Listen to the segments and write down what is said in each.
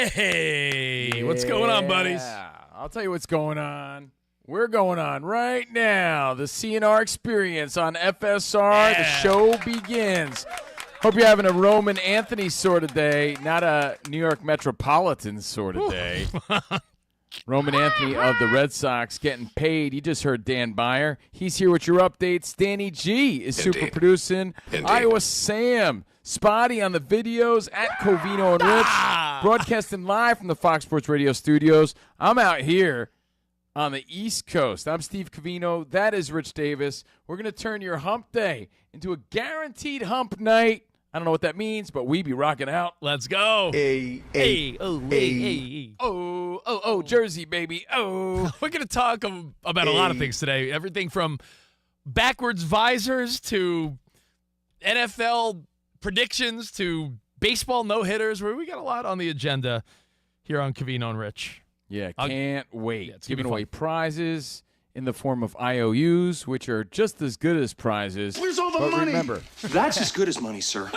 Hey, what's going on, buddies? I'll tell you what's going on. We're going on right now. The CNR experience on FSR. The show begins. Hope you're having a Roman Anthony sort of day, not a New York Metropolitan sort of day. Roman Anthony of the Red Sox getting paid. You just heard Dan Byer. He's here with your updates. Danny G is super producing. Iowa Sam, Spotty on the videos at Covino and Rich, broadcasting live from the Fox Sports Radio studios. I'm out here on the East Coast. I'm Steve Covino. That is Rich Davis. We're going to turn your hump day into a guaranteed hump night. I don't know what that means, but we be rocking out. Let's go. Oh, Jersey, baby. Oh. We're going to talk about a lot of things today. Everything from backwards visors to NFL predictions to baseball no-hitters. We got a lot on the agenda here on Covino and Rich. Yeah, can't wait. Yeah, giving away prizes in the form of IOUs, which are just as good as prizes. Where's all the money? Remember, that's as good as money, sir.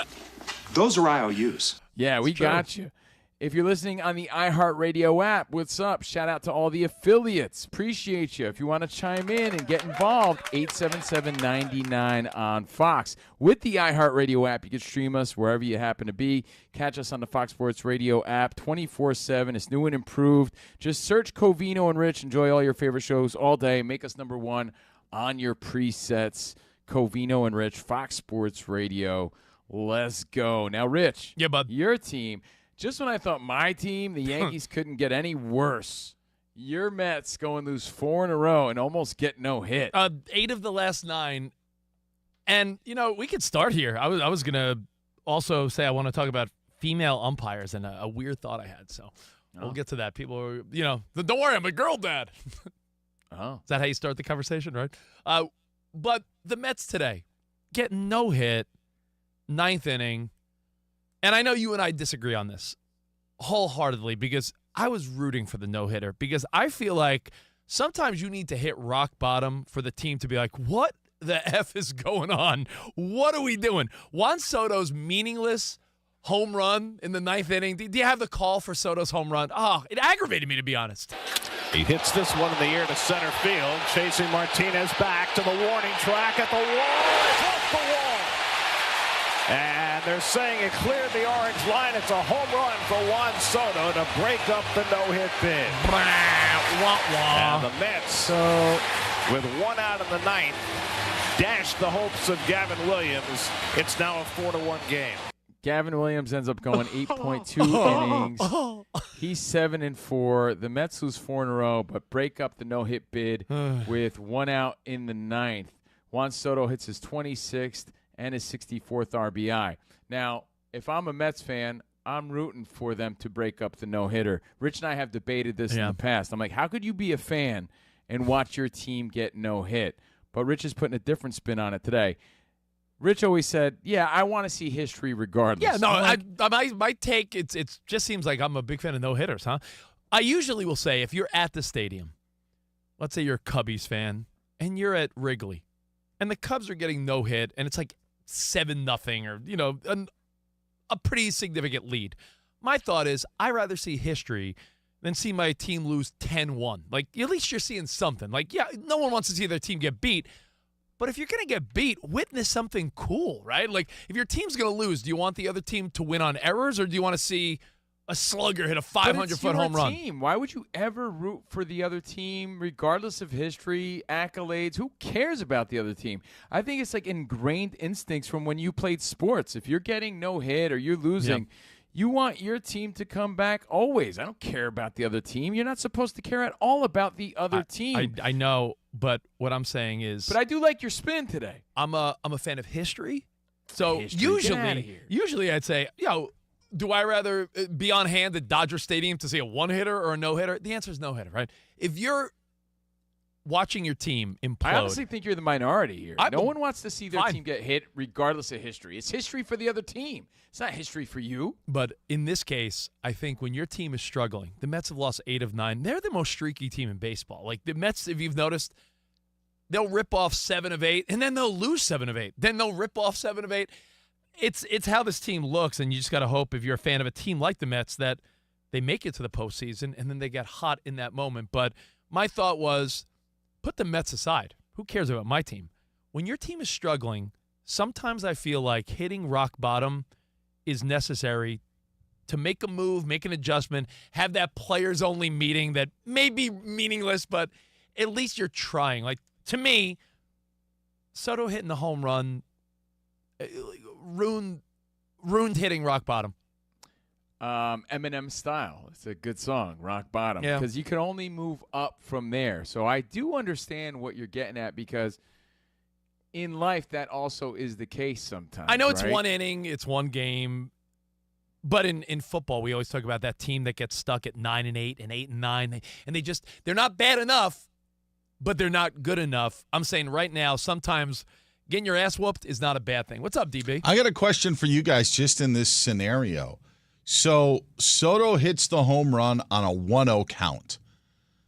Those are IOUs. Yeah, we got you. If you're listening on the iHeartRadio app, what's up? Shout out to all the affiliates. Appreciate you. If you want to chime in and get involved, 877-99 on Fox. With the iHeartRadio app, you can stream us wherever you happen to be. Catch us on the Fox Sports Radio app 24/7. It's new and improved. Just search Covino and Rich. Enjoy all your favorite shows all day. Make us number one on your presets. Covino and Rich, Fox Sports Radio. Let's go. Now, Rich, yeah, bud. Your team. Just when I thought my team, the Yankees, couldn't get any worse, your Mets go and lose 4 in a row and almost get no hit. 8 of the last 9. And, we could start here. I was going to also say I want to talk about female umpires and a weird thought I had. So we'll get to that. People are, don't worry, I'm a girl dad. Oh. Is that how you start the conversation, right? But the Mets today get no hit, 9th inning. And I know you and I disagree on this wholeheartedly because I was rooting for the no-hitter because I feel like sometimes you need to hit rock bottom for the team to be like, what the F is going on? What are we doing? Juan Soto's meaningless home run in the 9th inning. Do you have the call for Soto's home run? Oh, it aggravated me, to be honest. He hits this one in the air to center field, chasing Martinez back to the warning track at the wall. It's off the wall. And they're saying it cleared the orange line. It's a home run for Juan Soto to break up the no-hit bid. And the Mets, with 1 out in the 9th, dashed the hopes of Gavin Williams. It's now a 4-1 game. Gavin Williams ends up going 8.2 innings. He's 7-4. The Mets lose 4 in a row, but break up the no-hit bid with 1 out in the 9th. Juan Soto hits his 26th and his 64th RBI. Now, if I'm a Mets fan, I'm rooting for them to break up the no-hitter. Rich and I have debated this in the past. I'm like, how could you be a fan and watch your team get no hit? But Rich is putting a different spin on it today. Rich always said, yeah, I want to see history regardless. Yeah, no, my take, it just seems like I'm a big fan of no-hitters, huh? I usually will say if you're at the stadium, let's say you're a Cubbies fan, and you're at Wrigley, and the Cubs are getting no hit, and it's like 7-0 or, a pretty significant lead. My thought is I'd rather see history than see my team lose 10-1. Like, at least you're seeing something. Like, yeah, no one wants to see their team get beat. But if you're going to get beat, witness something cool, right? Like, if your team's going to lose, do you want the other team to win on errors, or do you want to see a slugger hit a 500-foot home run? Team. Why would you ever root for the other team, regardless of history, accolades? Who cares about the other team? I think it's like ingrained instincts from when you played sports. If you're getting no hit or you're losing, you want your team to come back always. I don't care about the other team. You're not supposed to care at all about the other team. I know, but what I'm saying is... But I do like your spin today. I'm a fan of history. So usually I'd say, do I rather be on hand at Dodger Stadium to see a one-hitter or a no-hitter? The answer is no-hitter, right? If you're watching your team implode. I honestly think you're the minority here. No one wants to see their team get hit regardless of history. It's history for the other team. It's not history for you. But in this case, I think when your team is struggling, the Mets have lost 8 of 9. They're the most streaky team in baseball. Like the Mets, if you've noticed, they'll rip off 7 of 8, and then they'll lose 7 of 8. Then they'll rip off 7 of 8. It's how this team looks, and you just got to hope if you're a fan of a team like the Mets that they make it to the postseason, and then they get hot in that moment. But my thought was, put the Mets aside. Who cares about my team? When your team is struggling, sometimes I feel like hitting rock bottom is necessary to make a move, make an adjustment, have that players-only meeting that may be meaningless, but at least you're trying. Like, to me, Soto hitting the home run ruined hitting rock bottom. Eminem style. It's a good song, Rock Bottom, Yeah. because you can only move up from there. So I do understand what you're getting at, because in life that also is the case sometimes. I know it's right? one inning, it's one game, but in football we always talk about that team that gets stuck at 9-8 and 8-9, and they're not bad enough, but they're not good enough. I'm saying right now, sometimes getting your ass whooped is not a bad thing. What's up, DB? I got a question for you guys just in this scenario. So Soto hits the home run on a 1-0 count.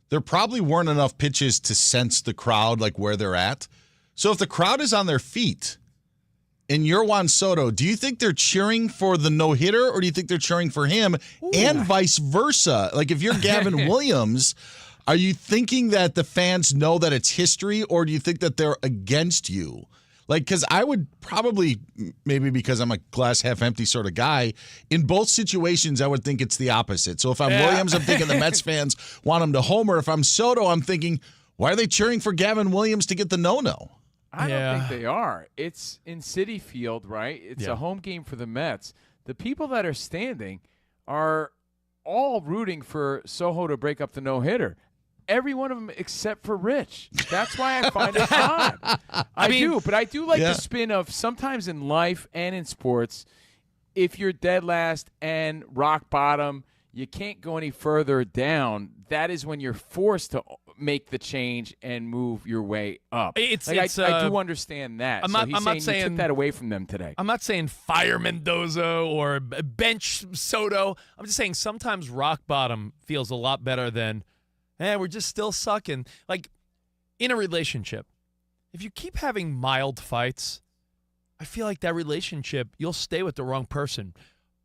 There probably weren't enough pitches to sense the crowd, like where they're at. So if the crowd is on their feet and you're Juan Soto, do you think they're cheering for the no-hitter, or do you think they're cheering for him? Ooh. And vice versa? Like, if you're Gavin Williams, are you thinking that the fans know that it's history, or do you think that they're against you? Like, because I would probably, maybe because I'm a glass half empty sort of guy, in both situations, I would think it's the opposite. So if I'm Williams, I'm thinking the Mets fans want him to homer. If I'm Soto, I'm thinking, why are they cheering for Gavin Williams to get the no-no? I don't think they are. It's in Citi Field, right? It's Yeah. a home game for the Mets. The people that are standing are all rooting for Soho to break up the no-hitter. Every one of them except for Rich. That's why I find it odd. I do, but I do like the spin of sometimes in life and in sports, if you're dead last and rock bottom, you can't go any further down. That is when you're forced to make the change and move your way up. I do understand that. I'm not saying you took that away from them today. I'm not saying fire Mendoza or bench Soto. I'm just saying sometimes rock bottom feels a lot better than, we're just still sucking. Like, in a relationship, if you keep having mild fights, I feel like that relationship, you'll stay with the wrong person.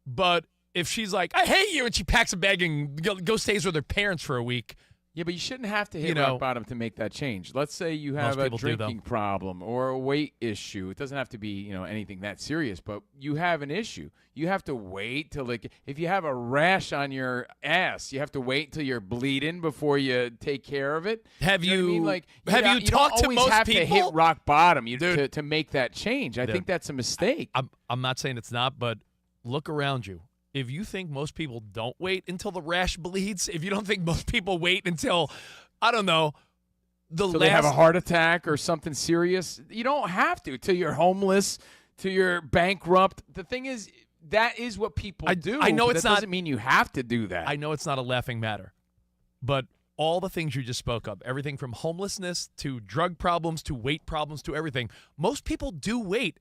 But if she's like, I hate you, and she packs a bag and go stays with her parents for a week. Yeah, but you shouldn't have to hit rock bottom to make that change. Let's say you have a drinking problem or a weight issue. It doesn't have to be, anything that serious, but you have an issue. You have to wait till, if you have a rash on your ass, you have to wait till you're bleeding before you take care of it. Have you don't talked to always most have people? To hit rock bottom to make that change. I think that's a mistake. I'm not saying it's not, but look around you. If you think most people don't wait until the rash bleeds, if you don't think most people wait until, I don't know, they have a heart attack or something serious, you don't have to. Till you're homeless, till you're bankrupt. The thing is, that is what people do. I know that doesn't mean you have to do that. I know it's not a laughing matter, but all the things you just spoke of, everything from homelessness to drug problems to weight problems to everything, most people do wait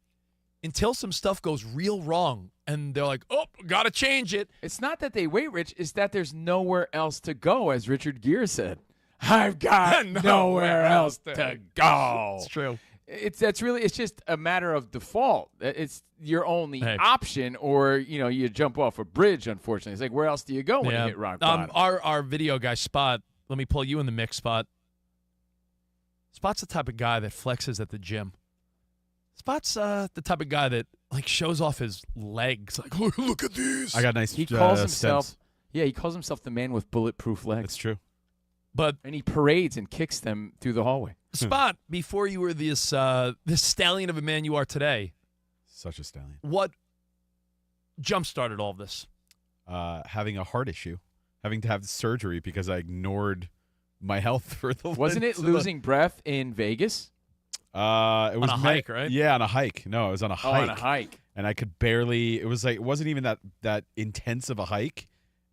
until some stuff goes real wrong, and they're like, oh, got to change it. It's not that they wait, Rich. It's that there's nowhere else to go, as Richard Gere said. I've got nowhere else to go. It's true. It's just a matter of default. It's your only option, or, you jump off a bridge, unfortunately. It's like, where else do you go when you hit rock bottom? Our video guy, Spot, let me pull you in the mix, Spot. Spot's the type of guy that flexes at the gym. Spot's the type of guy that shows off his legs. Like, oh, look at these. I got nice. He calls himself. Yeah, he calls himself the man with bulletproof legs. That's true. And he parades and kicks them through the hallway. Spot, before you were this stallion of a man you are today. Such a stallion. What jump-started all of this? Having a heart issue, having to have surgery because I ignored my health for the. Wasn't it losing breath in Vegas? It was on a hike, right? Yeah, on a hike. No, it was on a hike. Oh, on a hike. And I could barely. It wasn't even that intense of a hike,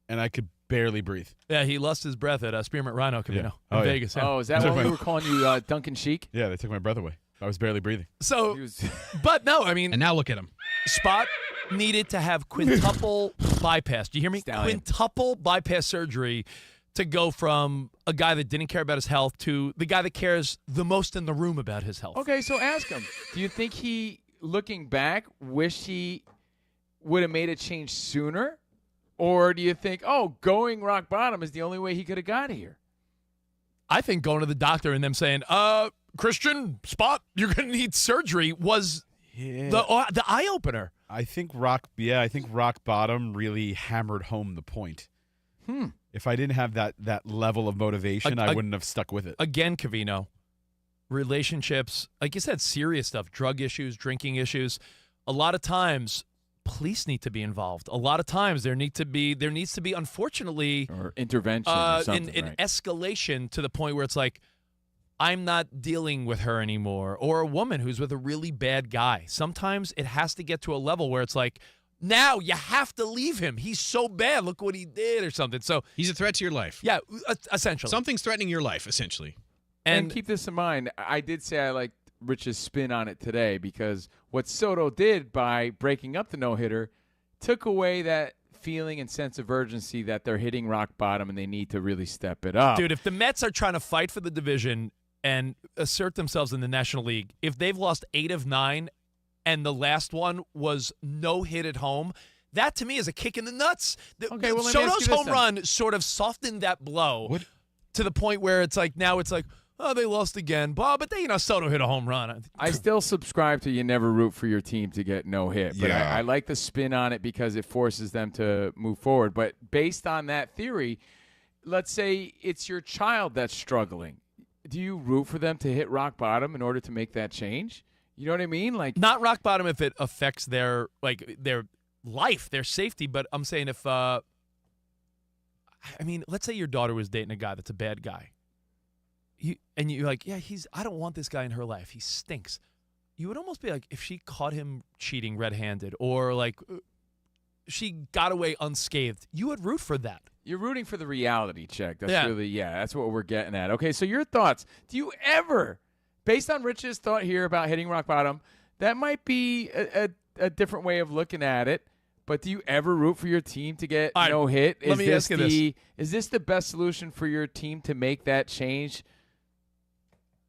and I could barely breathe. Yeah, he lost his breath at Spearmint Rhino Camino in Vegas. Yeah. Oh, is that why we were calling you Duncan Sheik? Yeah, they took my breath away. I was barely breathing. So, but no, I mean, and now look at him. Spot needed to have quintuple bypass. Do you hear me? Stallion. Quintuple bypass surgery to go from a guy that didn't care about his health to the guy that cares the most in the room about his health. Okay, so ask him. Do you think he, looking back, wished he would have made a change sooner? Or do you think, going rock bottom is the only way he could have got here? I think going to the doctor and them saying, Christian, Spot, you're going to need surgery was the eye-opener. I think rock bottom really hammered home the point. If I didn't have that level of motivation, I wouldn't have stuck with it. Again, Covino, relationships, like you said, serious stuff, drug issues, drinking issues. A lot of times, police need to be involved. A lot of times, there needs to be, unfortunately, or intervention, or something, an escalation to the point where it's like, I'm not dealing with her anymore, or a woman who's with a really bad guy. Sometimes it has to get to a level where it's like, now you have to leave him. He's so bad. Look what he did or something. So he's a threat to your life. Yeah, essentially. Something's threatening your life, essentially. And keep this in mind. I did say I liked Rich's spin on it today because what Soto did by breaking up the no-hitter took away that feeling and sense of urgency that they're hitting rock bottom and they need to really step it up. Dude, if the Mets are trying to fight for the division and assert themselves in the National League, if they've lost 8 of 9 and the last one was no hit at home, that to me is a kick in the nuts. Okay, well, Soto's home run sort of softened that blow to the point where it's like, now it's like, oh, they lost again. But they, Soto hit a home run. I still subscribe to you never root for your team to get no hit. But I like the spin on it because it forces them to move forward. But based on that theory, let's say it's your child that's struggling. Do you root for them to hit rock bottom in order to make that change? You know what I mean? Like, not rock bottom if it affects their life, their safety. But I'm saying if, let's say your daughter was dating a guy that's a bad guy. And you're like, yeah, I don't want this guy in her life. He stinks. You would almost be like, if she caught him cheating red-handed or like she got away unscathed, you would root for that. You're rooting for the reality check. That's that's what we're getting at. Okay, so your thoughts. Do you ever, based on Rich's thought here about hitting rock bottom, that might be a different way of looking at it, but do you ever root for your team to get no hit? Let me ask you this. Is this the best solution for your team to make that change?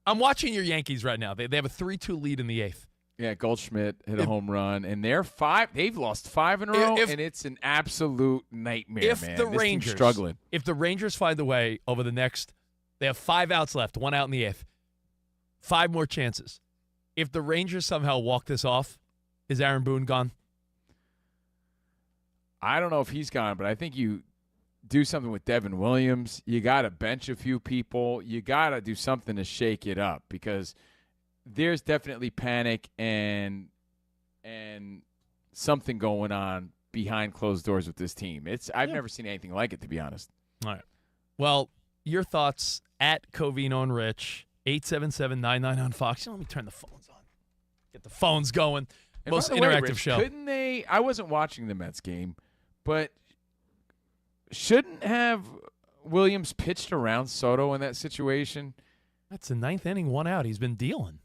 I'm watching your Yankees right now. They have a 3-2 lead in the 8th. Yeah, Goldschmidt hit a home run, and they've lost 5 in a row, and it's an absolute nightmare, man. The Rangers struggling. If the Rangers find a way over the next, they have 5 outs left, 1 out in the 8th, 5 more chances. If the Rangers somehow walk this off, is Aaron Boone gone? I don't know if he's gone, but I think you do something with Devin Williams. You got to bench a few people. You got to do something to shake it up because there's definitely panic and something going on behind closed doors with this team. I've never seen anything like it, to be honest. All right. Well, your thoughts at Covino and Rich, 877-99 on Fox. Let me turn the phones on. Get the phones going. Most interactive Rich, show. Couldn't they? I wasn't watching the Mets game, but shouldn't have Williams pitched around Soto in that situation? That's the 9th inning, 1 out. He's been dealing.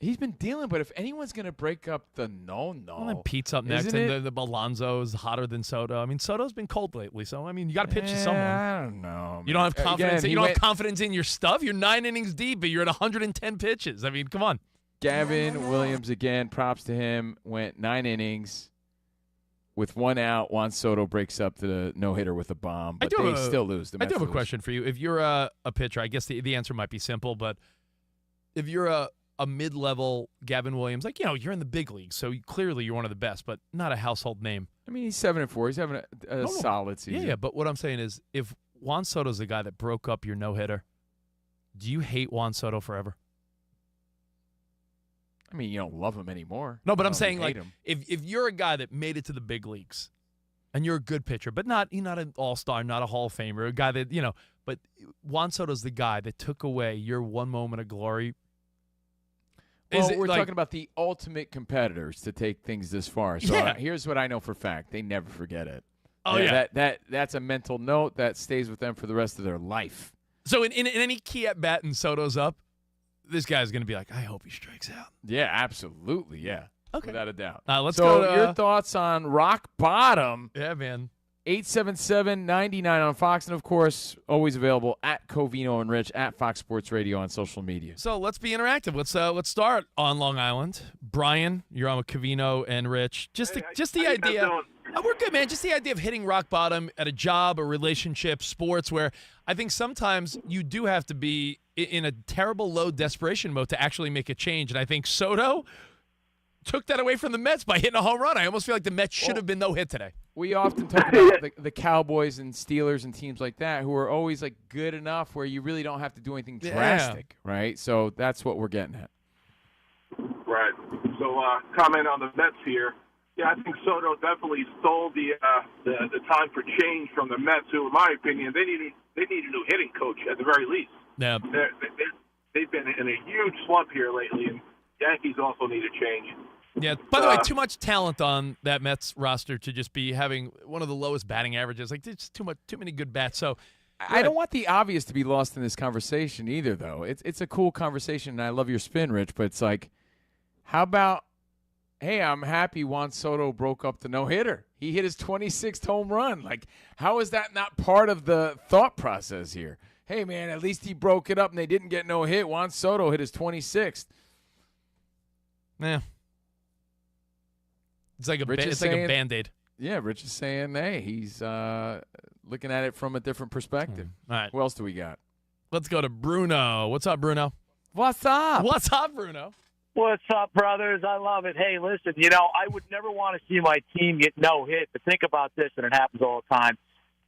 He's been dealing, but if anyone's going to break up the no. Well, then Pete's up next, and the Alonso's hotter than Soto. I mean, Soto's been cold lately, so, you got to pitch to someone. I don't know. You don't have confidence. You don't have confidence in your stuff? You're 9 innings deep, but you're at 110 pitches. I mean, come on. Gavin Williams, again, props to him, went 9 innings. With 1 out, Juan Soto breaks up the no-hitter with a bomb, but they still lose. I do have a question for you. If you're a pitcher, I guess the answer might be simple, but if you're a mid-level Gavin Williams, you're in the big leagues, so clearly you're one of the best, but not a household name. I mean, he's 7-4. He's having a solid season. Yeah, but what I'm saying is if Juan Soto's the guy that broke up your no-hitter, do you hate Juan Soto forever? I mean, you don't love him anymore. No, but I'm saying, if you're a guy that made it to the big leagues and you're a good pitcher, but you're not an all-star, not a Hall of Famer, a guy that, but Juan Soto's the guy that took away your one moment of glory. Well, we're talking about the ultimate competitors to take things this far. So here's what I know for a fact. They never forget it. Oh, yeah. That's a mental note that stays with them for the rest of their life. So in any key at-bat and Soto's up, this guy's going to be like, I hope he strikes out. Yeah, absolutely, yeah. Okay. Without a doubt. Let's go to your thoughts on rock bottom. Yeah, man. 877-99 on Fox, and, of course, always available at Covino and Rich, at Fox Sports Radio on social media. So let's be interactive. Let's start on Long Island. Brian, you're on with Covino and Rich. Just the idea. We're good, man. Just the idea of hitting rock bottom at a job, a relationship, sports, where I think sometimes you do have to be in a terrible low desperation mode to actually make a change. And I think Soto took that away from the Mets by hitting a home run. I almost feel like the Mets should have been no hit today. We often talk about the Cowboys and Steelers and teams like that who are always like good enough where you really don't have to do anything drastic, right? So that's what we're getting at. Right. So comment on the Mets here. Yeah, I think Soto definitely stole the time for change from the Mets, who, in my opinion, they need a new hitting coach at the very least. Yeah. They've been in a huge slump here lately, and Yankees also need a change. Yeah. By the way, too much talent on that Mets roster to just be having one of the lowest batting averages. Like, there's too many good bats. So I don't want the obvious to be lost in this conversation either, though. It's a cool conversation, and I love your spin, Rich. But it's like, how about, hey, I'm happy Juan Soto broke up the no-hitter. He hit his 26th home run. Like, how is that not part of the thought process here? Hey, man, at least he broke it up and they didn't get no hit. Juan Soto hit his 26th. Yeah. It's like a Band-Aid. Yeah, Rich is saying, hey, he's looking at it from a different perspective. All right. Who else do we got? Let's go to Bruno. What's up, Bruno? What's up? What's up, Bruno? What's up, brothers? I love it. Hey, listen, I would never want to see my team get no hit, but think about this, and it happens all the time.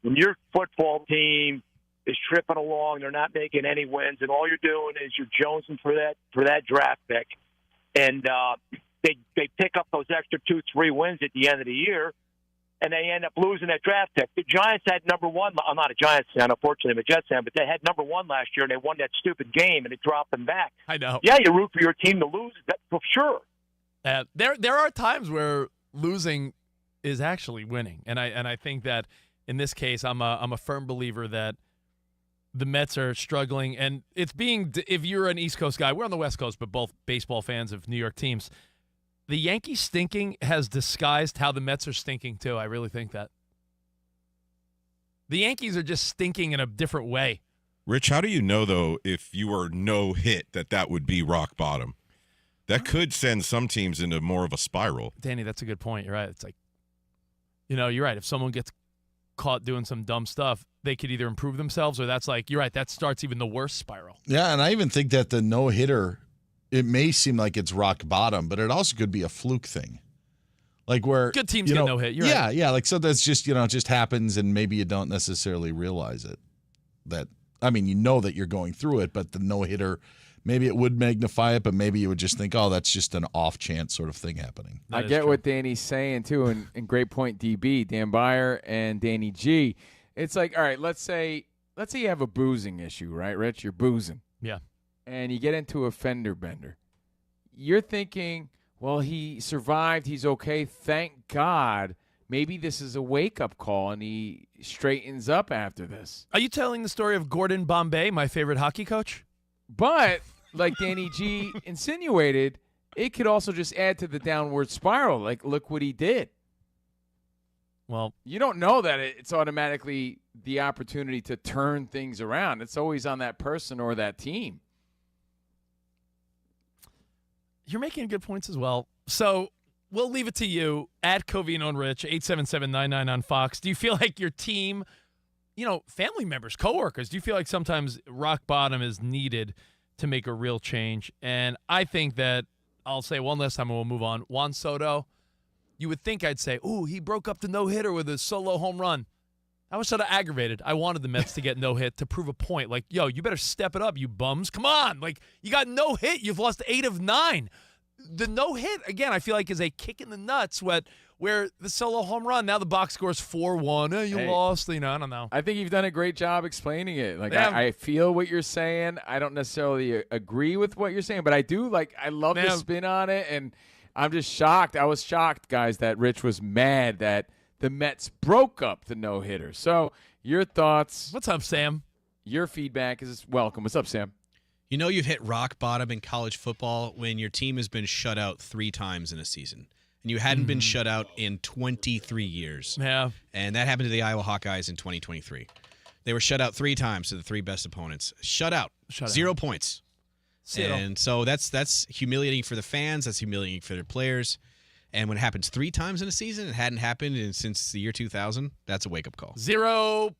When your football team is tripping along, they're not making any wins, and all you're doing is you're jonesing for that draft pick, and they pick up those extra 2-3 wins at the end of the year, and they end up losing that draft pick. The Giants had number one. I'm not a Giants fan, unfortunately. I'm a Jets fan, but they had number one last year, and they won that stupid game, and it dropped them back. I know. Yeah, you root for your team to lose, that's for sure. There are times where losing is actually winning, and I think that in this case, I'm a firm believer that the Mets are struggling, and it's if you're an East Coast guy, we're on the West Coast, but both baseball fans of New York teams. The Yankees stinking has disguised how the Mets are stinking, too. I really think that. The Yankees are just stinking in a different way. Rich, how do you know, though, if you were no hit, that would be rock bottom? That could send some teams into more of a spiral. Danny, that's a good point. You're right. It's like, you're right. If someone gets caught doing some dumb stuff, they could either improve themselves or that's like, you're right, that starts even the worst spiral. Yeah, and I even think that the no-hitter, it may seem like it's rock bottom, but it also could be a fluke thing. Like where good teams get no hit. You're right. Yeah. Like so that's just, it just happens and maybe you don't necessarily realize it. That you're going through it, but the no-hitter, maybe it would magnify it, but maybe you would just think, oh, that's just an off chance sort of thing happening. I get what Danny's saying too, and great point, DB, Dan Byer and Danny G. It's like, all right, let's say you have a boozing issue, right, Rich? You're boozing. Yeah. And you get into a fender bender. You're thinking, well, he survived. He's okay. Thank God. Maybe this is a wake-up call, and he straightens up after this. Are you telling the story of Gordon Bombay, my favorite hockey coach? But, like Danny G insinuated, it could also just add to the downward spiral. Like, look what he did. Well, you don't know that it's automatically the opportunity to turn things around. It's always on that person or that team. You're making good points as well. So we'll leave it to you at Covino and Rich, 877-99 on Fox. Do you feel like your team, family members, coworkers, do you feel like sometimes rock bottom is needed to make a real change? And I think that I'll say one last time and we'll move on. Juan Soto, you would think I'd say, ooh, he broke up the no-hitter with a solo home run. I was sort of aggravated. I wanted the Mets to get no hit to prove a point. Like, yo, you better step it up, you bums. Come on. Like, you got no hit. You've lost 8 of 9. The no hit, again, I feel like is a kick in the nuts where the solo home run, now the box scores 4-1. Hey, lost. I don't know. I think you've done a great job explaining it. Like, yeah. I feel what you're saying. I don't necessarily agree with what you're saying, but I do. I love the spin on it, and I'm just shocked. I was shocked, guys, that Rich was mad that the Mets broke up the no-hitter. So your thoughts. What's up, Sam? Your feedback is welcome. What's up, Sam? You've hit rock bottom in college football when your team has been shut out 3 times in a season. And you hadn't been shut out in 23 years. Yeah. And that happened to the Iowa Hawkeyes in 2023. They were shut out 3 times to the 3 best opponents. Shut out. 0 points. And so that's humiliating for the fans. That's humiliating for their players. And when it happens 3 times in a season, it hadn't happened since the year 2000, that's a wake-up call. 0.0.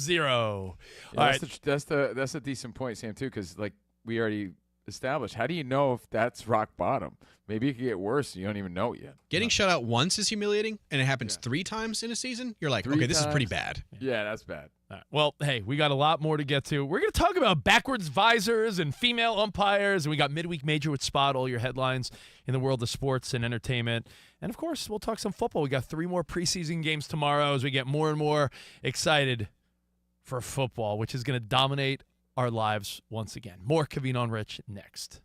Yeah, All right. that's a decent point, Sam, too, because like we already established, how do you know if that's rock bottom? Maybe it could get worse and you don't even know it yet. Getting shut out once is humiliating, and it happens 3 times in a season, you're like, okay, this is pretty bad. Yeah, that's bad. All right. Well, hey, we got a lot more to get to. We're going to talk about backwards visors and female umpires, and we got Midweek Major with Spot, all your headlines in the world of sports and entertainment. And, of course, we'll talk some football. We got 3 more preseason games tomorrow as we get more and more excited for football, which is going to dominate our lives once again. More COVINO Rich next.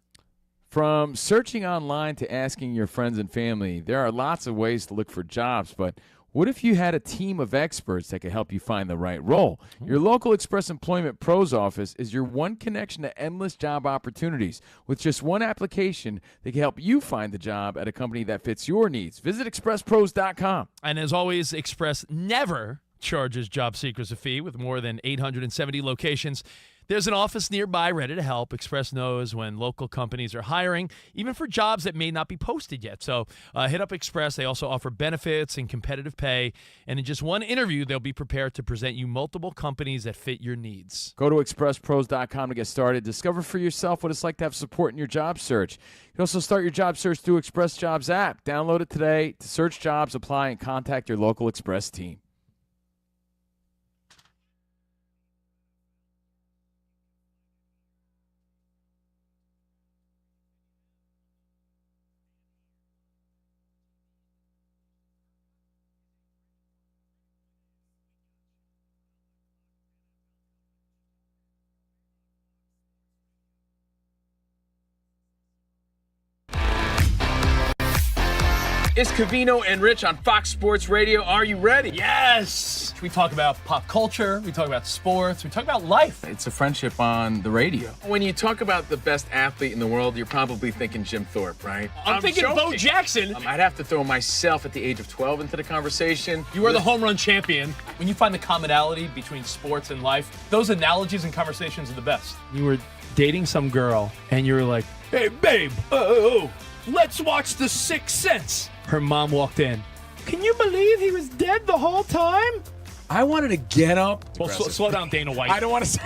From searching online to asking your friends and family, there are lots of ways to look for jobs, but what if you had a team of experts that could help you find the right role? Your local Express Employment Pros office is your one connection to endless job opportunities. With just one application, they can help you find the job at a company that fits your needs. Visit expresspros.com. And as always, Express never charges job seekers a fee. With more than 870 locations, there's an office nearby ready to help. Express knows when local companies are hiring, even for jobs that may not be posted yet. So hit up Express. They also offer benefits and competitive pay. And in just one interview, they'll be prepared to present you multiple companies that fit your needs. Go to expresspros.com to get started. Discover for yourself what it's like to have support in your job search. You can also start your job search through Express Jobs app. Download it today to search jobs, apply, and contact your local Express team. It's COVINO and Rich on Fox Sports Radio. Are you ready? Yes! We talk about pop culture. We talk about sports. We talk about life. It's a friendship on the radio. When you talk about the best athlete in the world, you're probably thinking Jim Thorpe, right? I'm thinking Bo Jackson. I'd have to throw myself at the age of 12 into the conversation. You are the home run champion. When you find the commonality between sports and life, those analogies and conversations are the best. You were dating some girl, and you were like, hey, babe, let's watch The Sixth Sense. Her mom walked in. Can you believe he was dead the whole time? I wanted to get up. Well, slow down, Dana White. I don't want to say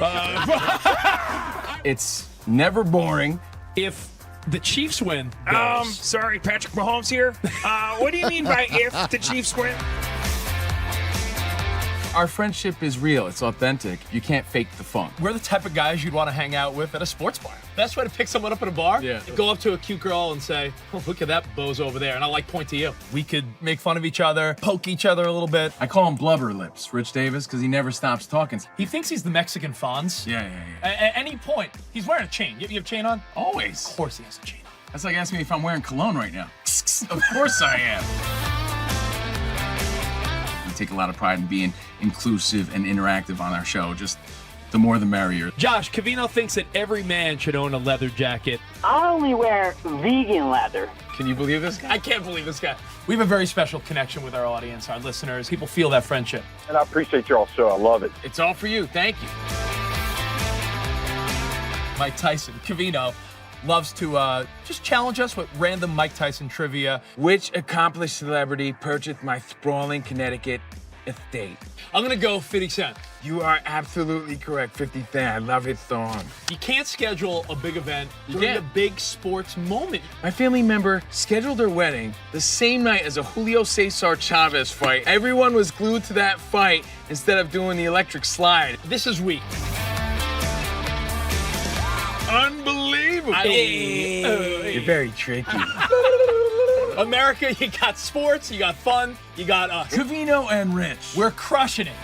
It's never boring. If the Chiefs win. Sorry, Patrick Mahomes here. What do you mean by if the Chiefs win? Our friendship is real. It's authentic. You can't fake the fun. We're the type of guys you'd want to hang out with at a sports bar. Best way to pick someone up at a bar? Yeah. Go up to a cute girl and say, oh, look at that bozo over there. And I point to you. We could make fun of each other, poke each other a little bit. I call him Blubber Lips, Rich Davis, because he never stops talking. He thinks he's the Mexican Fonz. Yeah. At any point, he's wearing a chain. You have a chain on? Always. Of course he has a chain on. That's like asking me if I'm wearing cologne right now. Of course I am. We take a lot of pride in being inclusive and interactive on our show. Just the more the merrier. Josh, COVINO thinks that every man should own a leather jacket. I only wear vegan leather. Can you believe this guy? I can't believe this guy. We have a very special connection with our audience, our listeners. People feel that friendship. And I appreciate y'all show. I love it. It's all for you. Thank you. Mike Tyson, COVINO, loves to just challenge us with random Mike Tyson trivia. Which accomplished celebrity purchased my sprawling Connecticut estate? I'm going to go 50 Cent. You are absolutely correct. 50 Cent. I love his song. You can't schedule a big event during a big sports moment. My family member scheduled their wedding the same night as a Julio Cesar Chavez fight. Everyone was glued to that fight instead of doing the electric slide. This is weak. Unbelievable. You're very tricky. America, you got sports, you got fun, you got us. COVINO and Rich. We're crushing it.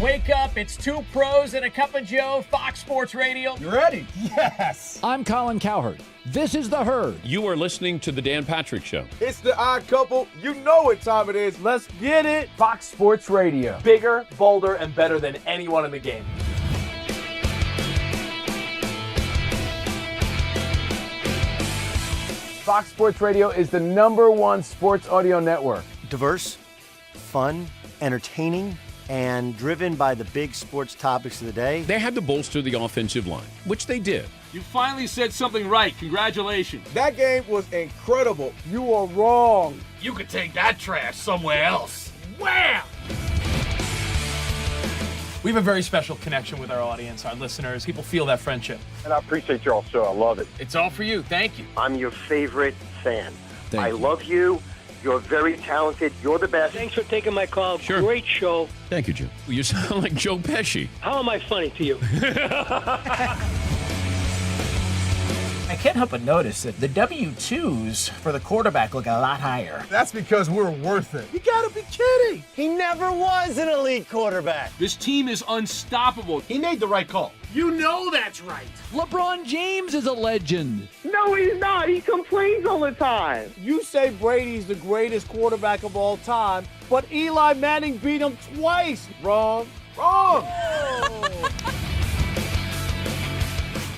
Wake up, it's two pros and a cup of Joe, Fox Sports Radio. You ready? Yes. I'm Colin Cowherd. This is The Herd. You are listening to The Dan Patrick Show. It's the odd couple. You know what time it is. Let's get it. Fox Sports Radio. Bigger, bolder, and better than anyone in the game. Fox Sports Radio is the #1 sports audio network. Diverse, fun, entertaining, and driven by the big sports topics of the day. They had to bolster the offensive line, which they did. You finally said something right. Congratulations. That game was incredible. You are wrong. You could take that trash somewhere else. Wham! We have a very special connection with our audience, our listeners. People feel that friendship. And I appreciate y'all so. I love it. It's all for you. Thank you. I'm your favorite fan. Thank you. Love you. You're very talented. You're the best. Thanks for taking my call. Sure. Great show. Thank you, Jim. You sound like Joe Pesci. How am I funny to you? I can't help but notice that the W-2s for the quarterback look a lot higher. That's because we're worth it. You gotta be kidding. He never was an elite quarterback. This team is unstoppable. He made the right call. You know that's right. LeBron James is a legend. No, he's not. He complains all the time. You say Brady's the greatest quarterback of all time, but Eli Manning beat him twice. Wrong. Wrong.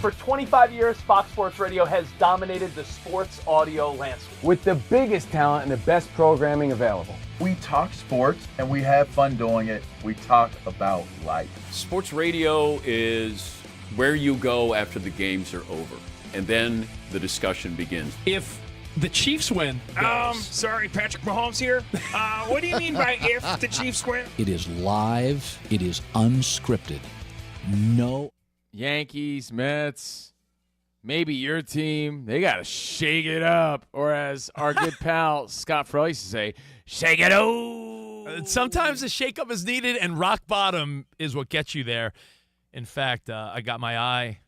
For 25 years, Fox Sports Radio has dominated the sports audio landscape. With the biggest talent and the best programming available. We talk sports, and we have fun doing it. We talk about life. Sports radio is where you go after the games are over, and then the discussion begins. If the Chiefs win. Sorry, Patrick Mahomes here. What do you mean by if the Chiefs win? It is live. It is unscripted. No. Yankees, Mets, maybe your team, they got to shake it up. Or as our good pal Scott Frell used to say, shake it up. Sometimes a shakeup is needed, and rock bottom is what gets you there. In fact, I got my eye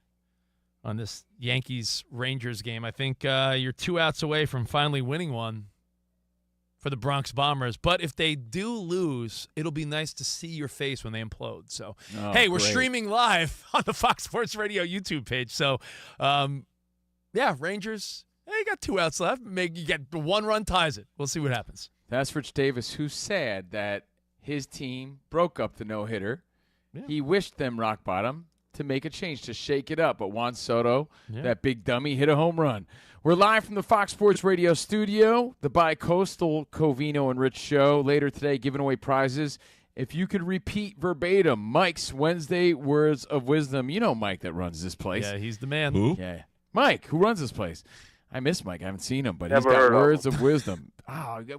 on this Yankees-Rangers game. I think you're 2 outs away from finally winning one for the Bronx Bombers. But if they do lose, it'll be nice to see your face when they implode. So, hey, we're streaming live on the Fox Sports Radio YouTube page. So, yeah, Rangers, you got 2 outs left. Maybe you get 1 run ties it. We'll see what happens. That's Rich Davis, who's sad that his team broke up the no-hitter. Yeah. He wished them rock bottom to make a change, to shake it up. But Juan Soto, that big dummy, hit a home run. We're live from the Fox Sports Radio studio, the bi-coastal COVINO and Rich show. Later today, giving away prizes. If you could repeat verbatim Mike's Wednesday words of wisdom. You know Mike that runs this place. Yeah, he's the man. Who? Yeah. Mike, who runs this place. I miss Mike. I haven't seen him, but Never he's got heard of words him. of wisdom.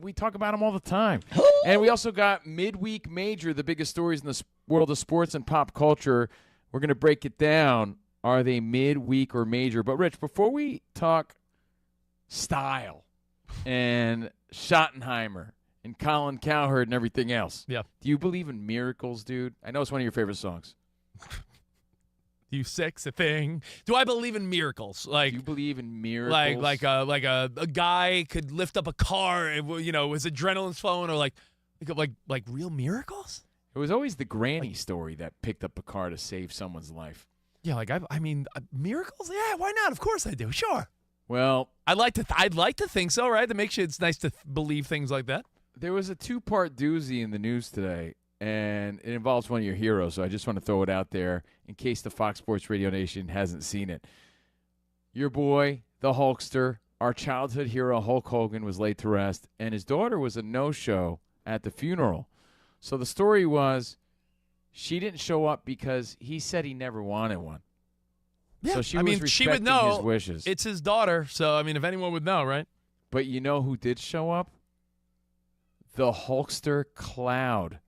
We talk about him all the time. And we also got Midweek Major, the biggest stories in the world of sports and pop culture. We're going to break it down. Are they midweek or major? But, Rich, before we talk style and Schottenheimer and Colin Cowherd and everything else, do you believe in miracles, dude? I know it's one of your favorite songs. You sexy thing. Do I believe in miracles? Like, do you believe in miracles? Like a guy could lift up a car, and, his adrenaline's flowing, or like real miracles? It was always the granny story that picked up a car to save someone's life. Yeah, I mean, miracles? Yeah, why not? Of course I do. Sure. Well, I'd like to think so, right? That makes you, it's nice to believe things like that. There was a 2-part doozy in the news today, and it involves one of your heroes, so I just want to throw it out there in case the Fox Sports Radio Nation hasn't seen it. Your boy, the Hulkster, our childhood hero Hulk Hogan, was laid to rest, and his daughter was a no-show at the funeral. So the story was she didn't show up because he said he never wanted one. Yeah, so she was she would respecting know. his wishes. It's his daughter, so, if anyone would know, right? But you know who did show up? The Hulkster cloud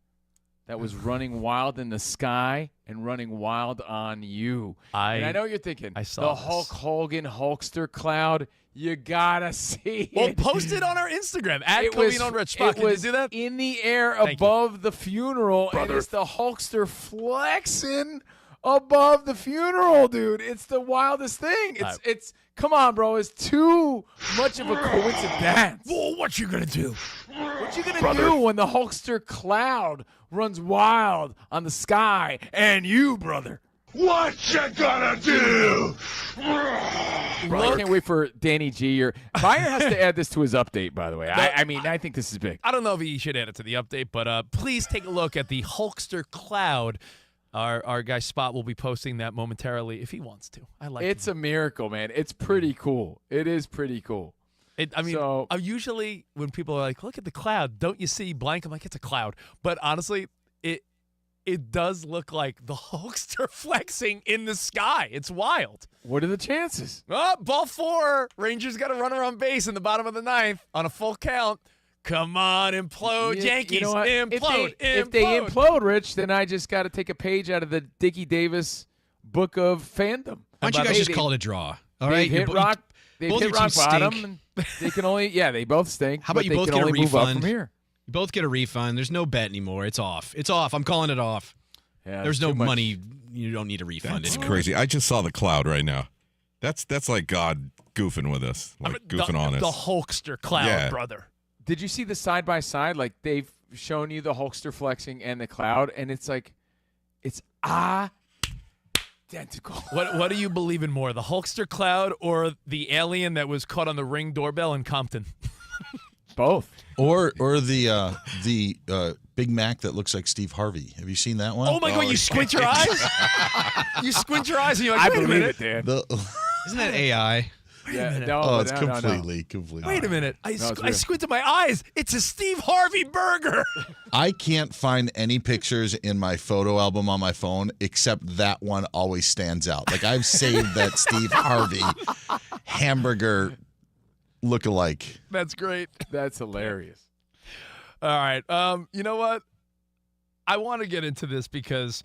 that was running wild in the sky and running wild on you. And I know you're thinking, I saw the this. Hulk Hogan Hulkster cloud, you gotta see Well, it. post it on our Instagram, at It was- COVINO RICH. Can you do that? in the air Thank above the funeral, and it's the Hulkster flexing above the funeral, dude. It's the wildest thing. It's come on, bro. It's too much of a coincidence. Well, what you gonna do? What you gonna do when the Hulkster cloud runs wild on the sky and you, brother. What you gonna do? I can't wait for Danny G. Meyer has to add this to his update, by the way. I mean, I think this is big. I don't know if he should add it to the update, but please take a look at the Hulkster cloud. Our guy Spot will be posting that momentarily if he wants to. I like It's a miracle, man. It's pretty cool. It is pretty cool. Usually when people are like, look at the cloud, don't you see blank? I'm like, it's a cloud. But honestly, it does look like the Hulkster flexing in the sky. It's wild. What are the chances? Oh, ball 4. Rangers got a runner on base in the bottom of the 9th on a full count. Come on, implode, Yankees. You know what? Implode, If they implode, Rich, then I just got to take a page out of the Dickie Davis book of fandom. Why don't you guys just call it a draw? All right, They've hit rock bottom. And they can only, they both stink. How about you both get a refund? Move up from here. You both get a refund. There's no bet anymore. It's off. It's off. I'm calling it off. Yeah, there's no money. You don't need a refund That's anymore. crazy. I just saw the cloud right now. That's like God goofing with us, goofing on us. The Hulkster cloud, brother. Did you see the side by side? Like they've shown you the Hulkster flexing and the cloud, and it's like, it's identical. What do you believe in more, the Hulkster cloud or the alien that was caught on the Ring doorbell in Compton? Both. Or the Big Mac that looks like Steve Harvey. Have you seen that one? Oh my God! You squint your eyes. You squint your eyes, and you're like, I wait a believe minute. it, Dan. Isn't that AI? It's completely. Wait a minute. I squinted my eyes. It's a Steve Harvey burger. I can't find any pictures in my photo album on my phone except that one always stands out. Like I've saved that Steve Harvey hamburger look-alike. That's great. That's hilarious. All right. You know what? I want to get into this because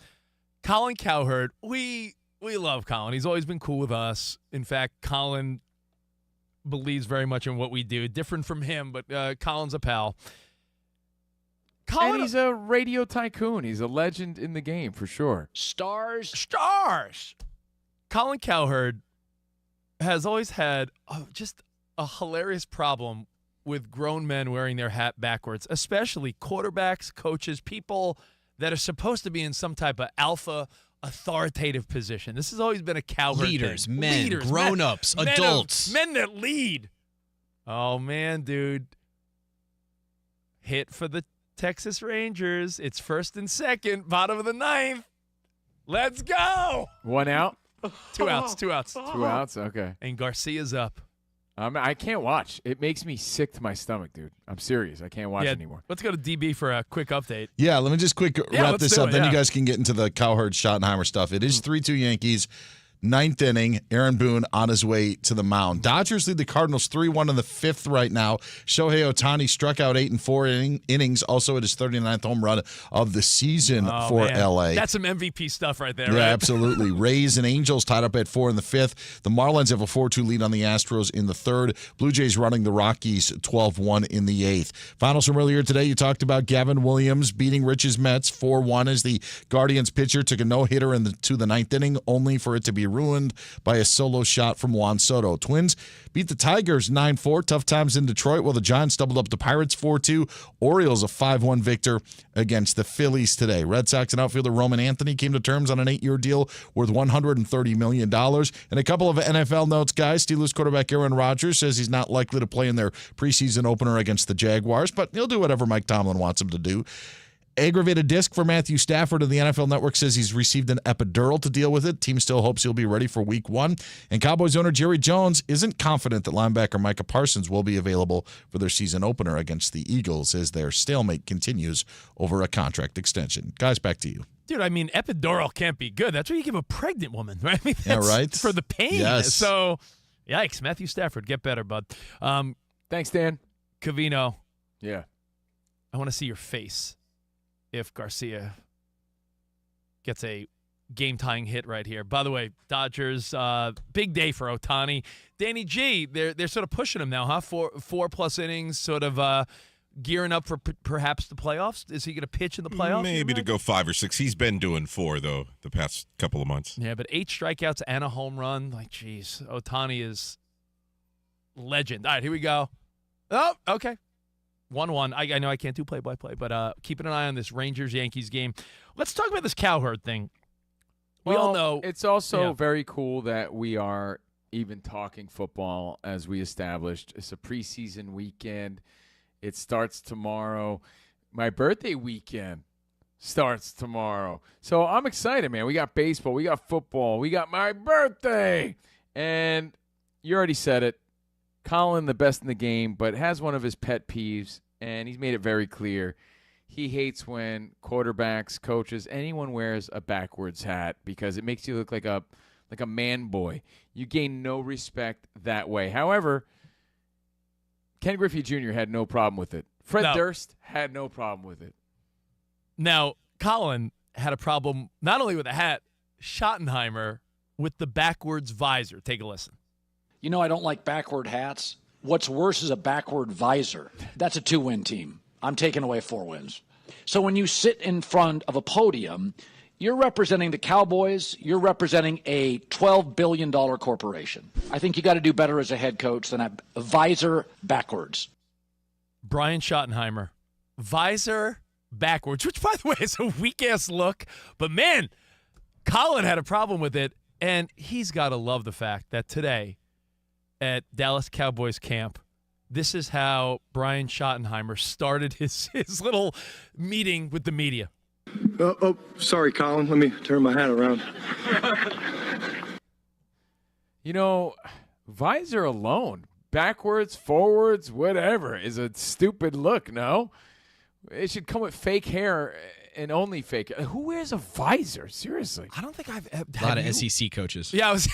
Colin Cowherd, we love Colin. He's always been cool with us. In fact, Colin believes very much in what we do. Different from him, but Colin's a pal. And he's a radio tycoon. He's a legend in the game for sure. Stars. Colin Cowherd has always had just a hilarious problem with grown men wearing their hat backwards, especially quarterbacks, coaches, people that are supposed to be in some type of alpha authoritative position. This has always been a Cowherd Leaders, thing. men, grown-ups, adults. Men that lead. Oh, man, dude. Hit for the Texas Rangers. It's 1st and 2nd, bottom of the 9th. Let's go. 1 out? 2 outs. 2 outs, okay. And Garcia's up. I can't watch. It makes me sick to my stomach, dude. I'm serious. I can't watch anymore. Let's go to DB for a quick update. Yeah, let me just wrap this up. Then you guys can get into the Cowherd Schottenheimer stuff. It is 3-2 Yankees. 9th inning, Aaron Boone on his way to the mound. Dodgers lead the Cardinals 3-1 in the 5th right now. Shohei Ohtani struck out 8 in 4 innings, also at his 39th home run of the season for LA. That's some MVP stuff right there, Yeah, right? absolutely. Rays and Angels tied up at 4 in the 5th. The Marlins have a 4-2 lead on the Astros in the 3rd. Blue Jays running the Rockies 12-1 in the 8th. Finals from earlier today, you talked about Gavin Williams beating Rich's Mets 4-1 as the Guardians pitcher took a no-hitter to the 9th inning, only for it to be ruined by a solo shot from Juan Soto. Twins beat the Tigers 9-4. Tough times in Detroit, while the Giants doubled up the Pirates 4-2. Orioles a 5-1 victor against the Phillies today. Red Sox and outfielder Roman Anthony came to terms on an 8-year deal worth $130 million. And a couple of NFL notes, guys. Steelers quarterback Aaron Rodgers says he's not likely to play in their preseason opener against the Jaguars, but he'll do whatever Mike Tomlin wants him to do. Aggravated disc for Matthew Stafford, and the NFL Network says he's received an epidural to deal with it. Team still hopes he'll be ready for week 1. And Cowboys owner Jerry Jones isn't confident that linebacker Micah Parsons will be available for their season opener against the Eagles as their stalemate continues over a contract extension. Guys, back to you. Dude, I mean, epidural can't be good. That's what you give a pregnant woman, right? I mean, Yeah, right? For the pain. Yes. So, yikes. Matthew Stafford, get better, bud. Thanks, Dan. Covino. Yeah. I want to see your face if Garcia gets a game-tying hit right here. By the way, Dodgers, big day for Ohtani. Danny G, they're sort of pushing him now, huh? Four-plus innings, sort of gearing up for perhaps the playoffs. Is he going to pitch in the playoffs? Maybe to go 5 or 6. He's been doing 4, though, the past couple of months. Yeah, but 8 strikeouts and a home run. Like, geez, Ohtani is legend. All right, here we go. Oh, okay. 1-1. I know I can't do play-by-play, but keeping an eye on this Rangers-Yankees game. Let's talk about this Cowherd thing. We all know. It's also very cool that we are even talking football, as we established. It's a preseason weekend. It starts tomorrow. My birthday weekend starts tomorrow. So I'm excited, man. We got baseball. We got football. We got my birthday. And you already said it. Colin, the best in the game, but has one of his pet peeves, and he's made it very clear. He hates when quarterbacks, coaches, anyone wears a backwards hat because it makes you look like a man boy. You gain no respect that way. However, Ken Griffey Jr. had no problem with it. Fred Durst had no problem with it. Now, Colin had a problem not only with the hat, Schottenheimer with the backwards visor. Take a listen. You know I don't like backward hats. What's worse is a backward visor. That's a 2-win team. I'm taking away 4 wins. So when you sit in front of a podium, you're representing the Cowboys. You're representing a $12 billion corporation. I think you got to do better as a head coach than a visor backwards. Brian Schottenheimer, visor backwards, which, by the way, is a weak-ass look. But, man, Colin had a problem with it, and he's got to love the fact that today at Dallas Cowboys camp, this is how Brian Schottenheimer started his little meeting with the media. Sorry, Colin. Let me turn my hat around. You know, visor alone, backwards, forwards, whatever, is a stupid look, no? It should come with fake hair and only fake. Who wears a visor? Seriously. I don't think I've A lot of SEC coaches. Yeah, I was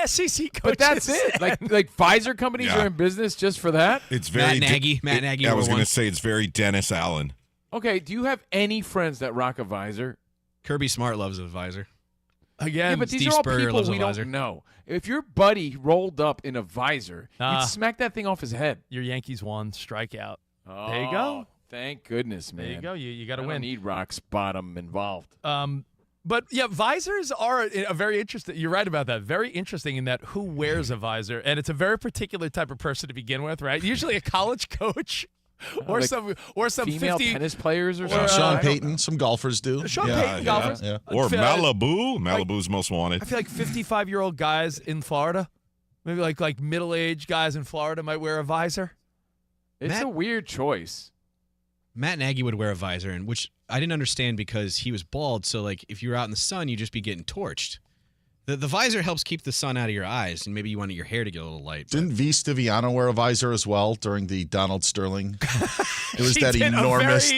SEC coaches. But that's it. Like visor companies are in business just for that? It's very Matt Nagy. I was going to say it's very Dennis Allen. Okay, do you have any friends that rock a visor? Kirby Smart loves a visor. Again, Yeah, but these Steve are all Spurrier people loves we a don't visor. know. If your buddy rolled up in a visor, you'd smack that thing off his head. Your Yankees won, strikeout. Oh, There you go. Thank goodness, man. There you go. You got to I win. don't need Rock's bottom involved. But yeah, visors are a very interesting. You're right about that. Very interesting in that who wears a visor, and it's a very particular type of person to begin with, right? Usually a college coach, or like some female 50 tennis players or something. Sean Payton, some golfers do. Sean Payton golfers. Yeah. Or I feel Malibu. Malibu's most wanted. I feel like 55-year-old guys in Florida, maybe like middle-aged guys in Florida might wear a visor. It's a weird choice. Matt Nagy would wear a visor, and which I didn't understand because he was bald. So, like, if you were out in the sun, you'd just be getting torched. The visor helps keep the sun out of your eyes, and maybe you wanted your hair to get a little light. Didn't V. Stiviano wear a visor as well during the Donald Sterling? It was She that did a enormous,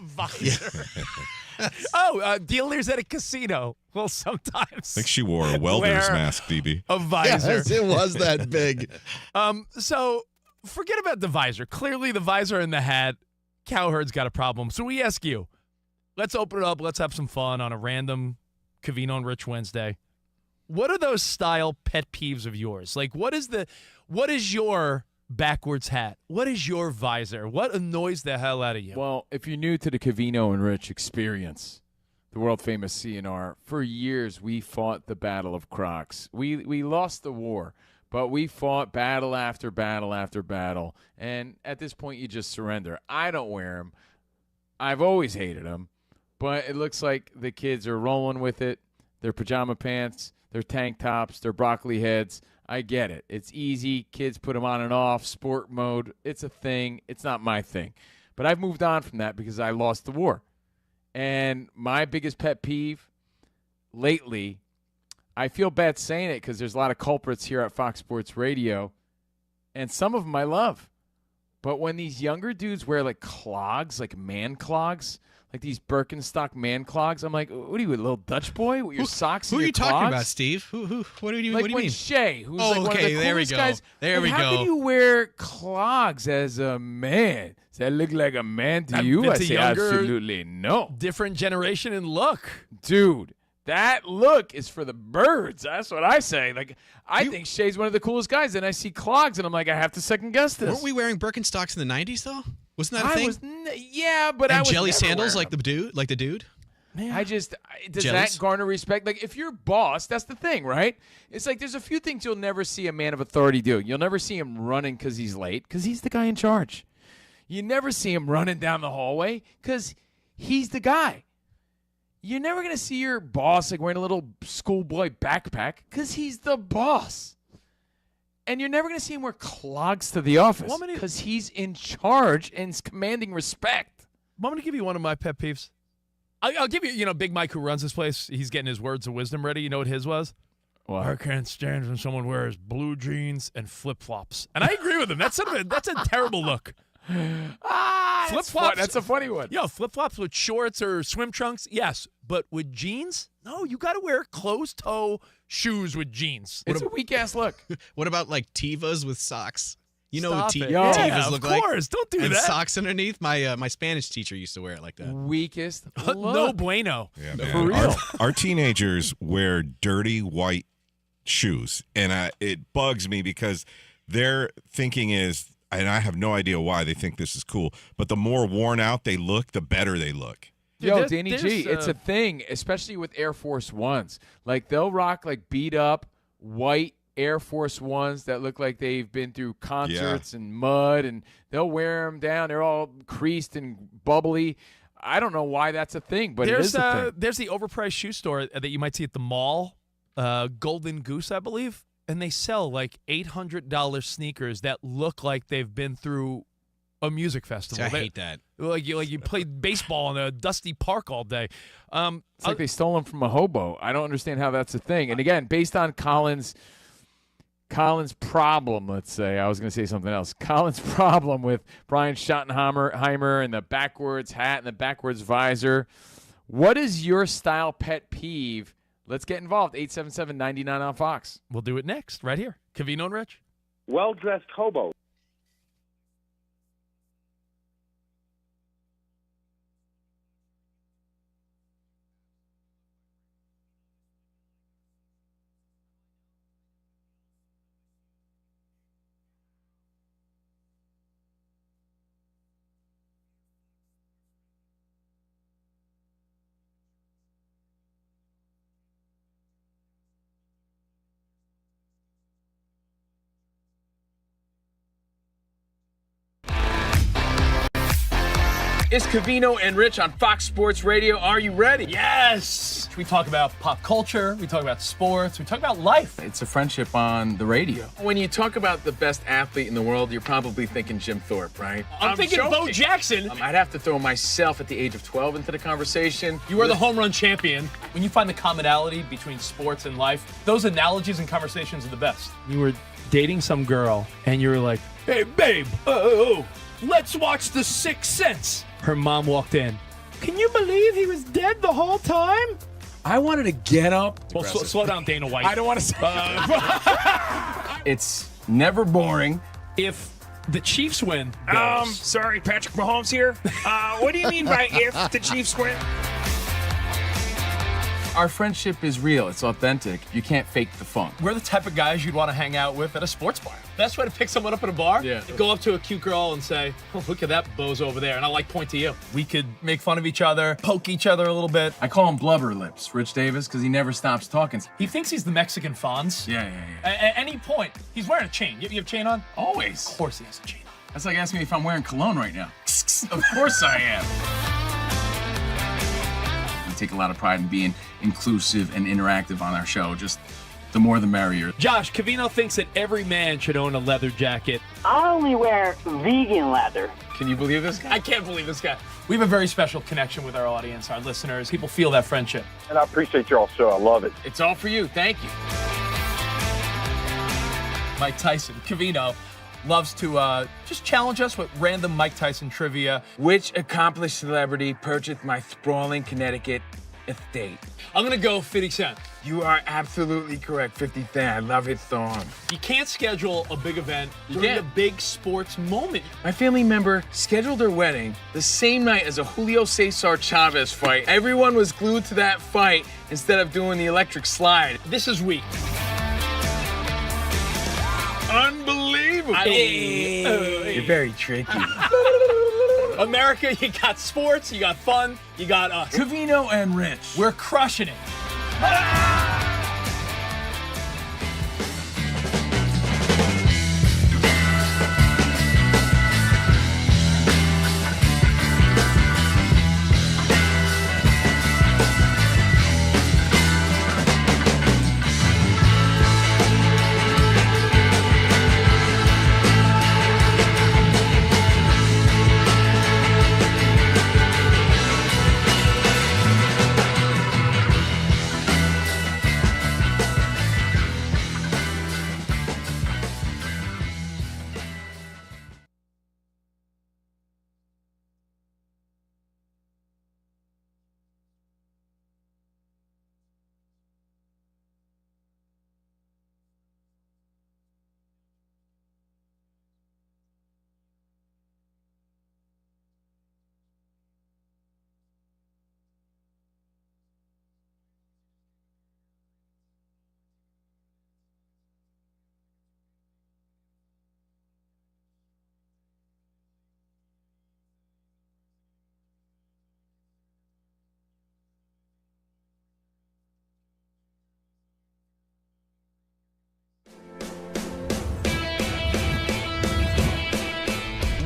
visor. Dealers at a casino will sometimes. I think she wore a welder's mask, DB. A visor. Yes, it was that big. So forget about the visor. Clearly, the visor and the hat, Cowherd's got a problem. So we ask you, let's open it up. Let's have some fun on a random COVINO Rich Wednesday. What are those style pet peeves of yours? Like, what is your backwards hat? What is your visor? What annoys the hell out of you? Well, if you're new to the COVINO and Rich experience, the world-famous CNR, for years we fought the Battle of Crocs. We lost the war, but we fought battle after battle after battle, and at this point you just surrender. I don't wear them. I've always hated them, but it looks like the kids are rolling with it. Their pajama pants, their tank tops, their broccoli heads. I get it. It's easy. Kids put them on and off, sport mode. It's a thing. It's not my thing. But I've moved on from that because I lost the war. And my biggest pet peeve lately, I feel bad saying it because there's a lot of culprits here at Fox Sports Radio, and some of them I love. But when these younger dudes wear like clogs, like man clogs, like these Birkenstock man clogs, I'm like, what are you, a little Dutch boy with your socks Who and are your you talking clogs? about, Steve? What do you Like what do you when mean? Shea, who's like one of the there we coolest go. guys. There like, we how go. can you wear clogs as a man? Does that look like a man to you? I It's a say younger, absolutely no. different generation and look. Dude, that look is for the birds. That's what I say. Like, I think Shea's one of the coolest guys, and I see clogs, and I'm like, I have to second guess this. Weren't we wearing Birkenstocks in the 90s, though? Wasn't that a I thing? was, yeah, but and I was jelly never sandals wearing like the dude? Man. I just, does Jellies? that garner respect? Like, if you're boss, that's the thing, right? It's like there's a few things you'll never see a man of authority do. You'll never see him running because he's late, because he's the guy in charge. You never see him running down the hallway because he's the guy. You're never going to see your boss like wearing a little schoolboy backpack because he's the boss. And you're never going to see him wear clogs to the office because he's in charge and is commanding respect. Want me to give you one of my pet peeves? I'll give you, Big Mike who runs this place, he's getting his words of wisdom ready. You know what his was? What? I can't stand when someone wears blue jeans and flip-flops. And I agree with him. That's a terrible look. Flip-flops. That's a funny one. Yo, flip-flops with shorts or swim trunks, yes. But with jeans? No, you got to wear closed-toe shoes with jeans. It's a weak-ass look. What about like Tevas with socks? You know Stop what it. Tevas look like? Of course. Don't do and that. Socks underneath. My Spanish teacher used to wear it like that. Weakest look. No bueno. Yeah, No, man. for real. Our teenagers wear dirty white shoes, and it bugs me because their thinking is, and I have no idea why they think this is cool, but the more worn out they look, the better they look. Yo, Danny G, it's a thing, especially with Air Force Ones. Like, they'll rock, like, beat-up white Air Force Ones that look like they've been through concerts and mud, and they'll wear them down. They're all creased and bubbly. I don't know why that's a thing, but it is a thing. There's the overpriced shoe store that you might see at the mall, Golden Goose, I believe, and they sell, like, $800 sneakers that look like they've been through a music festival. See, I hate that. Like you played baseball in a dusty park all day. It's like they stole them from a hobo. I don't understand how that's a thing. And again, based on Colin's problem, let's say, I was going to say something else. Colin's problem with Brian Schottenheimer and the backwards hat and the backwards visor. What is your style pet peeve? Let's get involved. 877-99 on Fox. We'll do it next, right here. Covino and Rich. Well-dressed hobo. It's Covino and Rich on Fox Sports Radio. Are you ready? Yes! We talk about pop culture, we talk about sports, we talk about life. It's a friendship on the radio. When you talk about the best athlete in the world, you're probably thinking Jim Thorpe, right? I'm thinking joking. Bo Jackson. I'd have to throw myself at the age of 12 into the conversation. You are the home run champion. When you find the commonality between sports and life, those analogies and conversations are the best. You were dating some girl, and you were like, "Hey, babe, let's watch The Sixth Sense." Her mom walked in. Can you believe he was dead the whole time? I wanted to get up. Well, slow down, Dana White. I don't want to say It's never boring. If the Chiefs win. Sorry, Patrick Mahomes here. What do you mean by if the Chiefs win? Our friendship is real. It's authentic. You can't fake the funk. We're the type of guys you'd want to hang out with at a sports bar. Best way to pick someone up at a bar? Yeah. Go up to a cute girl and say, "Oh, look at that bozo over there," and I point to you. We could make fun of each other, poke each other a little bit. I call him Blubber Lips, Rich Davis, because he never stops talking. He thinks he's the Mexican Fonz. Yeah. At any point, he's wearing a chain. You have a chain on? Always. Of course he has a chain on. That's like asking me if I'm wearing cologne right now. Of course I am. We take a lot of pride in being inclusive and interactive on our show. Just the more the merrier. Josh, Covino thinks that every man should own a leather jacket. I only wear vegan leather. Can you believe this guy? I can't believe this guy. We have a very special connection with our audience, our listeners. People feel that friendship. And I appreciate y'all so. I love it. It's all for you. Thank you. Mike Tyson, Covino, loves to just challenge us with random Mike Tyson trivia. Which accomplished celebrity purchased my sprawling Connecticut estate? I'm going to go 50 Cent. You are absolutely correct, 50 Cent. I love his song. You can't schedule a big event during a big sports moment. My family member scheduled their wedding the same night as a Julio Cesar Chavez fight. Everyone was glued to that fight instead of doing the electric slide. This is weak. Unbelievable. You're very tricky. America, you got sports, you got fun, you got us. Covino and Rich. We're crushing it.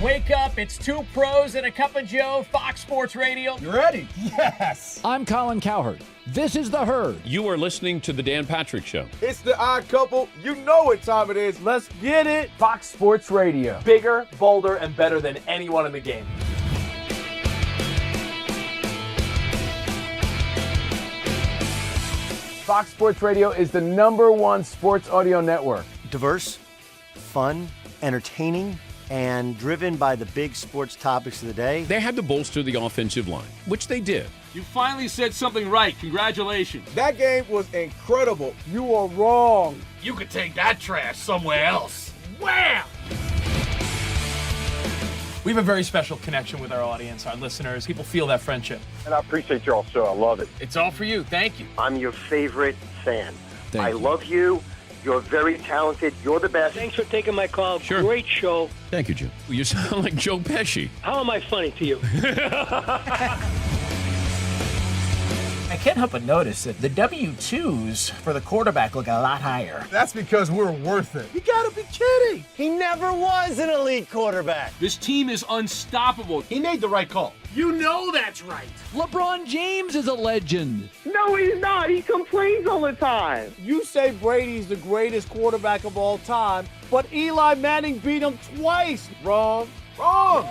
Wake up, it's two pros and a cup of Joe, Fox Sports Radio. You ready? Yes. I'm Colin Cowherd. This is The Herd. You are listening to The Dan Patrick Show. It's the odd couple. You know what time it is. Let's get it. Fox Sports Radio. Bigger, bolder, and better than anyone in the game. Fox Sports Radio is the #1 sports audio network. Diverse, fun, entertaining, and driven by the big sports topics of the day. They had to bolster the offensive line, which they did. You finally said something right. Congratulations. That game was incredible. You are wrong. You could take that trash somewhere else. Wham! We have a very special connection with our audience, our listeners. People feel that friendship. And I appreciate y'all so. I love it. It's all for you. Thank you. I'm your favorite fan. Thank you. Love you. You're very talented. You're the best. Thanks for taking my call. Sure. Great show. Thank you, Jim. You sound like Joe Pesci. How am I funny to you? I can't help but notice that the W-2s for the quarterback look a lot higher. That's because we're worth it. You gotta be kidding. He never was an elite quarterback. This team is unstoppable. He made the right call. You know that's right. LeBron James is a legend. No, he's not. He complains all the time. You say Brady's the greatest quarterback of all time, but Eli Manning beat him twice. Wrong. Wrong.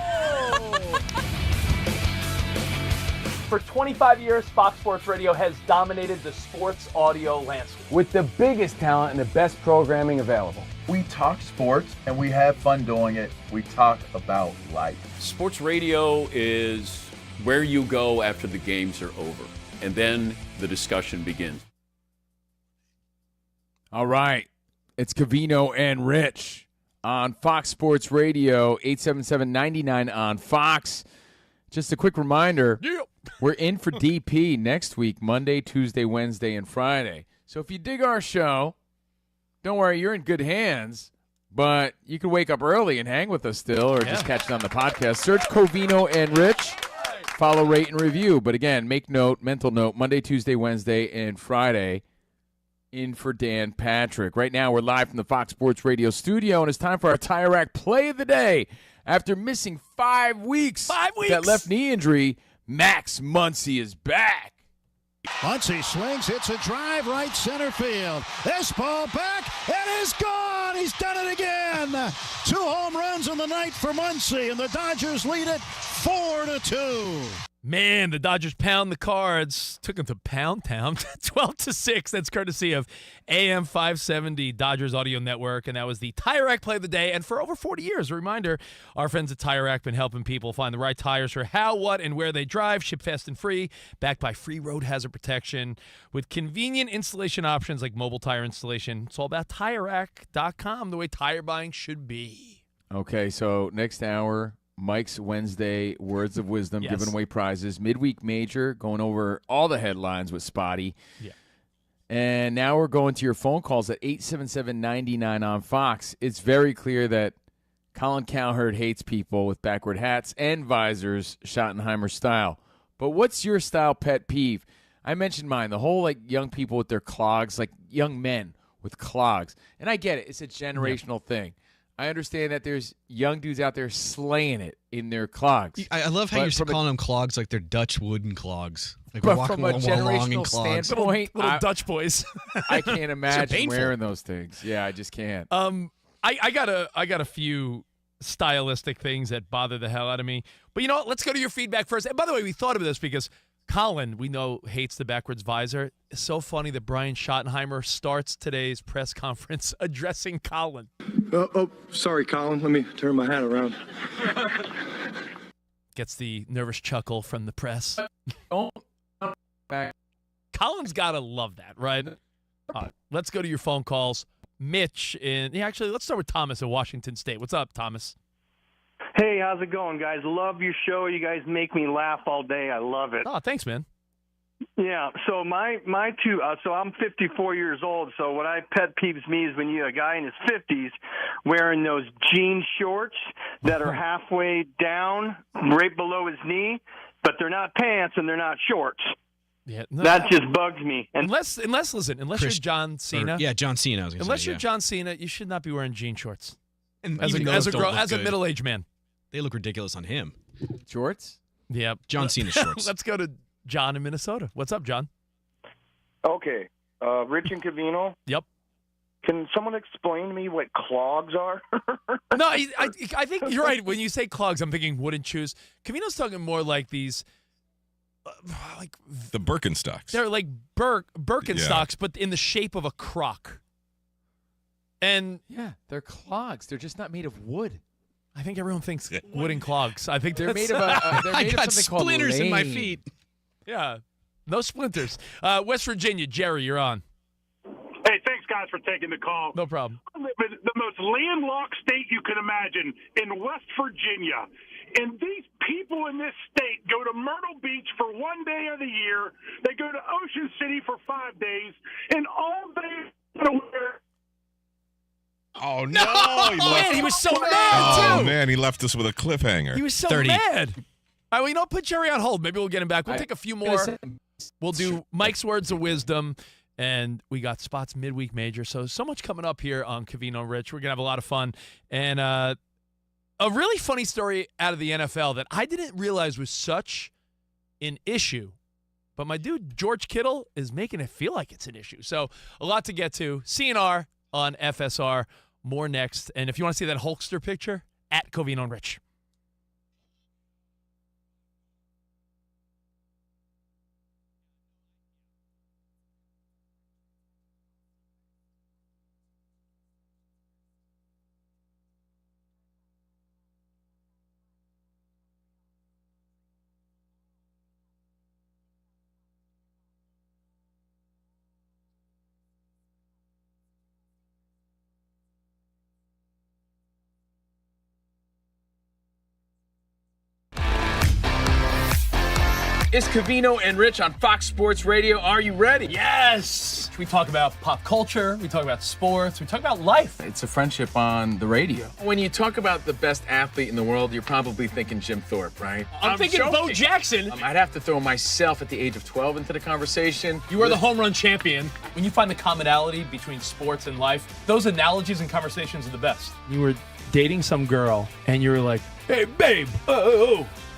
For 25 years, Fox Sports Radio has dominated the sports audio landscape. With the biggest talent and the best programming available. We talk sports and we have fun doing it. We talk about life. Sports radio is where you go after the games are over, and then the discussion begins. All right. It's Covino and Rich on Fox Sports Radio, 877-99 on Fox. Just a quick reminder, we're in for DP next week, Monday, Tuesday, Wednesday, and Friday. So if you dig our show, don't worry, you're in good hands, but you can wake up early and hang with us still or just catch it on the podcast. Search Covino and Rich. Follow, rate, and review. But again, make note, mental note, Monday, Tuesday, Wednesday, and Friday. In for Dan Patrick. Right now, we're live from the Fox Sports Radio studio, and it's time for our Tire Rack Play of the Day. After missing 5 weeks, with that left knee injury, Max Muncy is back. Muncy swings, hits a drive right center field. This ball back, and is gone. He's done it again. 2 home runs in the night for Muncy, and the Dodgers lead it 4-2. Man, the Dodgers pound the Cards. Took them to Pound Town, 12-6. That's courtesy of AM 570 Dodgers Audio Network, and that was the Tire Rack Play of the Day. And for over 40 years, a reminder, our friends at Tire Rack been helping people find the right tires for how, what, and where they drive. Ship fast and free, backed by free road hazard protection with convenient installation options like mobile tire installation. It's all about TireRack.com, the way tire buying should be. Okay, so next hour, Mike's Wednesday Words of Wisdom, giving away prizes. Midweek Major, going over all the headlines with Spotty. Yeah. And now we're going to your phone calls at 877-99 on Fox. It's very clear that Colin Cowherd hates people with backward hats and visors, Schottenheimer style. But what's your style pet peeve? I mentioned mine, the whole young people with their clogs, like young men with clogs. And I get it. It's a generational thing. I understand that there's young dudes out there slaying it in their clogs. I love how you're calling them clogs like they're Dutch wooden clogs. Like we're But walking from a along in generational clogs. standpoint, Little Dutch boys. I can't imagine painful. wearing those things. Yeah, I just can't. I got a few stylistic things that bother the hell out of me. But you know what? Let's go to your feedback first. And by the way, we thought of this because Colin, we know, hates the backwards visor. It's so funny that Brian Schottenheimer starts today's press conference addressing Colin. Sorry, Colin. Let me turn my hat around. Gets the nervous chuckle from the press. Colin's got to love that, right? All right, let's go to your phone calls. Mitch actually, let's start with Thomas in Washington State. What's up, Thomas? Hey, how's it going, guys? Love your show. You guys make me laugh all day. I love it. Oh, thanks, man. Yeah, so my two, so I'm 54 years old, so what I pet peeves me is when you a guy in his 50s wearing those jean shorts that are halfway down, right below his knee, but they're not pants and they're not shorts. Yeah, that just bugs me. And unless you're John Cena. John Cena. I was gonna unless say, you're John Cena, you should not be wearing jean shorts. And as a middle-aged man. They look ridiculous on him. Shorts? Yep. John Cena shorts. Let's go to John in Minnesota. What's up, John? Okay. Rich and Covino. Yep. Can someone explain to me what clogs are? No, I think you're right. When you say clogs, I'm thinking wooden shoes. Covino's talking more like these, like the Birkenstocks. they're like Birkenstocks, but in the shape of a croc. And yeah, they're clogs. They're just not made of wood. I think everyone thinks wooden clogs. I think They're made of I got something called splinters in my lane. feet. Yeah, no splinters. West Virginia, Jerry, you're on. Hey, thanks, guys, for taking the call. No problem. I live in the most landlocked state you can imagine, in West Virginia. And these people in this state go to Myrtle Beach for 1 day of the year. They go to Ocean City for 5 days. And all they want to wear. Oh, no. Man, he was so mad, Oh, too. man, he left us with a cliffhanger. He was so 30. mad. All right, well, put Jerry on hold. Maybe we'll get him back. We'll take a few more. We'll do Mike's Words of Wisdom. And we got Spot's Midweek Major. So much coming up here on Covino Rich. We're going to have a lot of fun. And a really funny story out of the NFL that I didn't realize was such an issue. But my dude, George Kittle, is making it feel like it's an issue. So a lot to get to. CNR on FSR. More next. And if you want to see that Hulkster picture, at Covino Rich. It's Covino and Rich on Fox Sports Radio. Are you ready? Yes! We talk about pop culture, we talk about sports, we talk about life. It's a friendship on the radio. When you talk about the best athlete in the world, you're probably thinking Jim Thorpe, right? I'm thinking Bo joking. Jackson. I'd have to throw myself at the age of 12 into the conversation. You are the home run champion. When you find the commonality between sports and life, those analogies and conversations are the best. You were dating some girl, and you were like, hey, babe,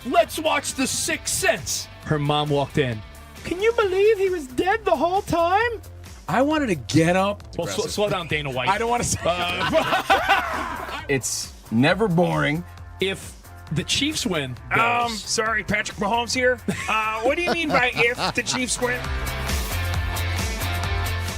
let's watch The Sixth Sense. Her mom walked in. Can you believe he was dead the whole time? I wanted to get up. Well, slow down, Dana White. I don't want to say It's never boring. If the Chiefs win, Sorry, Patrick Mahomes here. What do you mean by if the Chiefs win?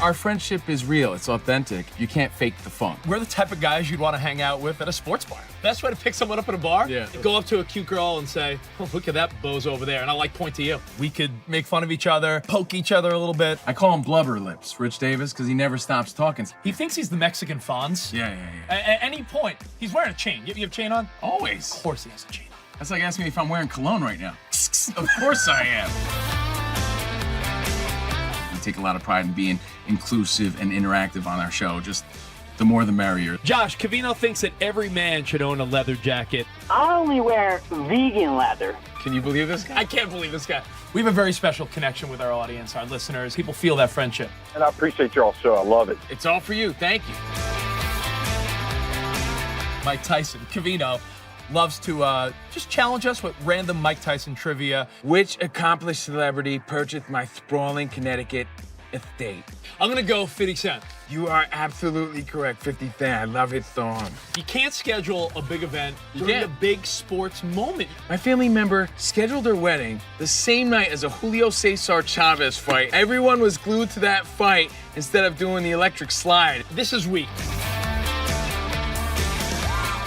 Our friendship is real. It's authentic. You can't fake the fun. We're the type of guys you'd want to hang out with at a sports bar. Best way to pick someone up at a bar? Yeah. Go up to a cute girl and say, oh, look at that bozo over there. And I'll point to you. We could make fun of each other, poke each other a little bit. I call him Blubber Lips, Rich Davis, because he never stops talking. He thinks he's the Mexican Fonz. Yeah. At any point, he's wearing a chain. You have a chain on? Always. Of course he has a chain on. That's like asking me if I'm wearing cologne right now. Of course I am. We take a lot of pride in being inclusive and interactive on our show. Just the more the merrier. Josh, Covino thinks that every man should own a leather jacket. I only wear vegan leather. Can you believe this guy? I can't believe this guy. We have a very special connection with our audience, our listeners. People feel that friendship. And I appreciate y'all so. I love it. It's all for you. Thank you. Mike Tyson, Covino, loves to just challenge us with random Mike Tyson trivia. Which accomplished celebrity purchased my sprawling Connecticut estate? I'm going to go 50 Cent. You are absolutely correct, 50 Cent. I love his song. You can't schedule a big event during a big sports moment. My family member scheduled their wedding the same night as a Julio Cesar Chavez fight. Everyone was glued to that fight instead of doing the electric slide. This is weak.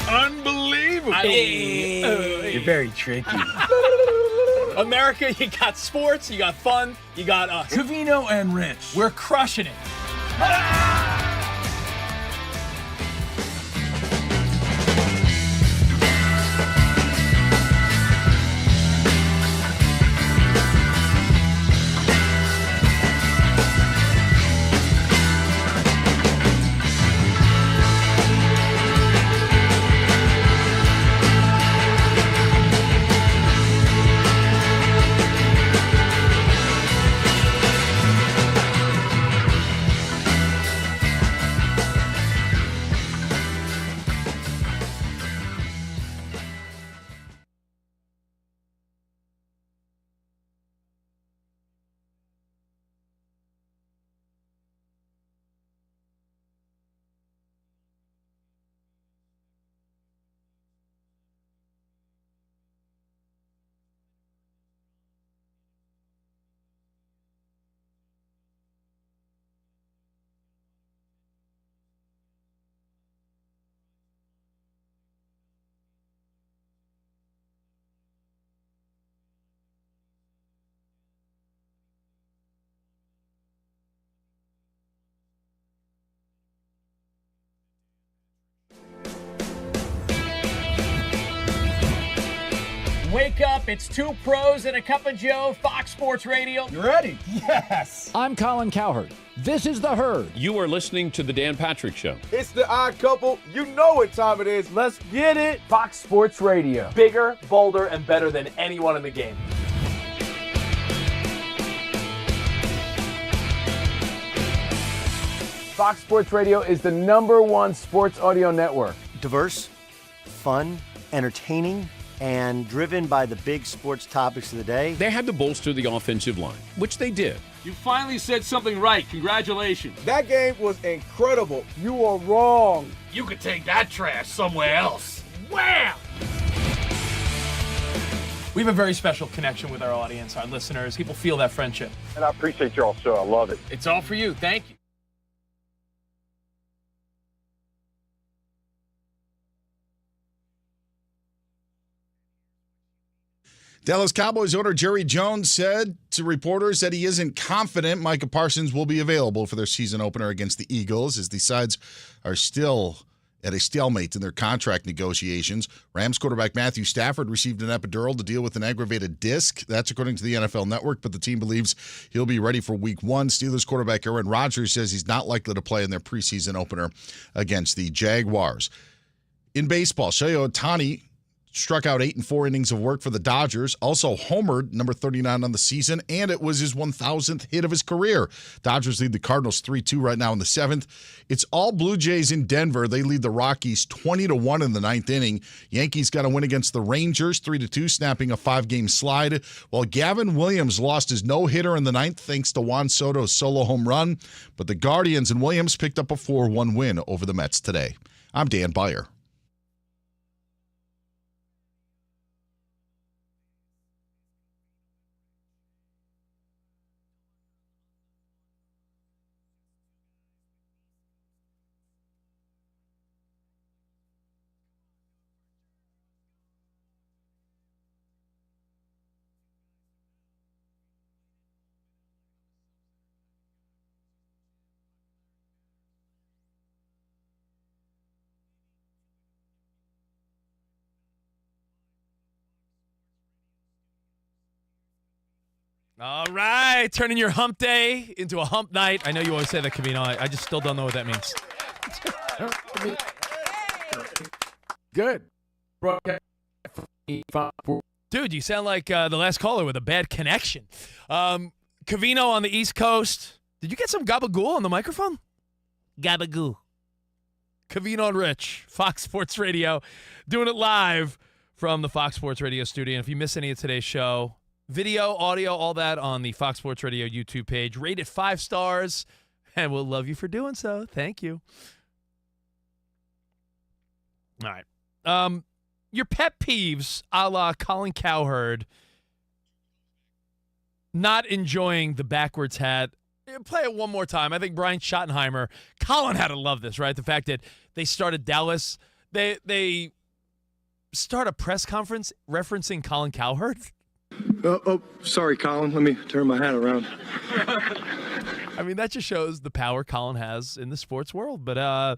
Unbelievable. You're very tricky. America, you got sports, you got fun, you got us. Covino and Rich. We're crushing it. wake up. It's two pros and a cup of Joe, Fox Sports Radio. You ready? Yes. I'm Colin Cowherd. This is The Herd. You are listening to The Dan Patrick Show. It's the odd couple. You know what time it is. Let's get it. Fox Sports Radio. Bigger, bolder, and better than anyone in the game. Fox Sports Radio is the #1 sports audio network. Diverse, fun, entertaining, and driven by the big sports topics of the day. They had to bolster the offensive line, which they did. You finally said something right. Congratulations. That game was incredible. You are wrong. You could take that trash somewhere else. Wham! We have a very special connection with our audience, our listeners. People feel that friendship. And I appreciate y'all so. I love it. It's all for you. Thank you. Dallas Cowboys owner Jerry Jones said to reporters that he isn't confident Micah Parsons will be available for their season opener against the Eagles, as the sides are still at a stalemate in their contract negotiations. Rams quarterback Matthew Stafford received an epidural to deal with an aggravated disc. That's according to the NFL Network, but the team believes he'll be ready for Week 1. Steelers quarterback Aaron Rodgers says he's not likely to play in their preseason opener against the Jaguars. In baseball, Shohei Ohtani struck out 8 in 4 innings of work for the Dodgers, also homered, number 39 on the season, and it was his 1,000th hit of his career. Dodgers lead the Cardinals 3-2 right now in the 7th. It's all Blue Jays in Denver. They lead the Rockies 20-1 in the 9th inning. Yankees got a win against the Rangers 3-2, snapping a 5-game slide, while Gavin Williams lost his no-hitter in the 9th thanks to Juan Soto's solo home run, but the Guardians and Williams picked up a 4-1 win over the Mets today. I'm Dan Beyer. All right, turning your hump day into a hump night. I know you always say that, Covino. I just still don't know what that means. Good. Dude, you sound like the last caller with a bad connection. Covino on the East Coast. Did you get some gabagool on the microphone? Gabagool. Covino and Rich, Fox Sports Radio, doing it live from the Fox Sports Radio studio. And if you miss any of today's show, video, audio, all that on the Fox Sports Radio YouTube page. Rate it 5 stars, and we'll love you for doing so. Thank you. All right. Your pet peeves, a la Colin Cowherd, not enjoying the backwards hat. Play it one more time. I think Brian Schottenheimer, Colin had to love this, right? The fact that they started Dallas. They start a press conference referencing Colin Cowherd. Sorry, Colin. Let me turn my hat around. I mean, that just shows the power Colin has in the sports world. But,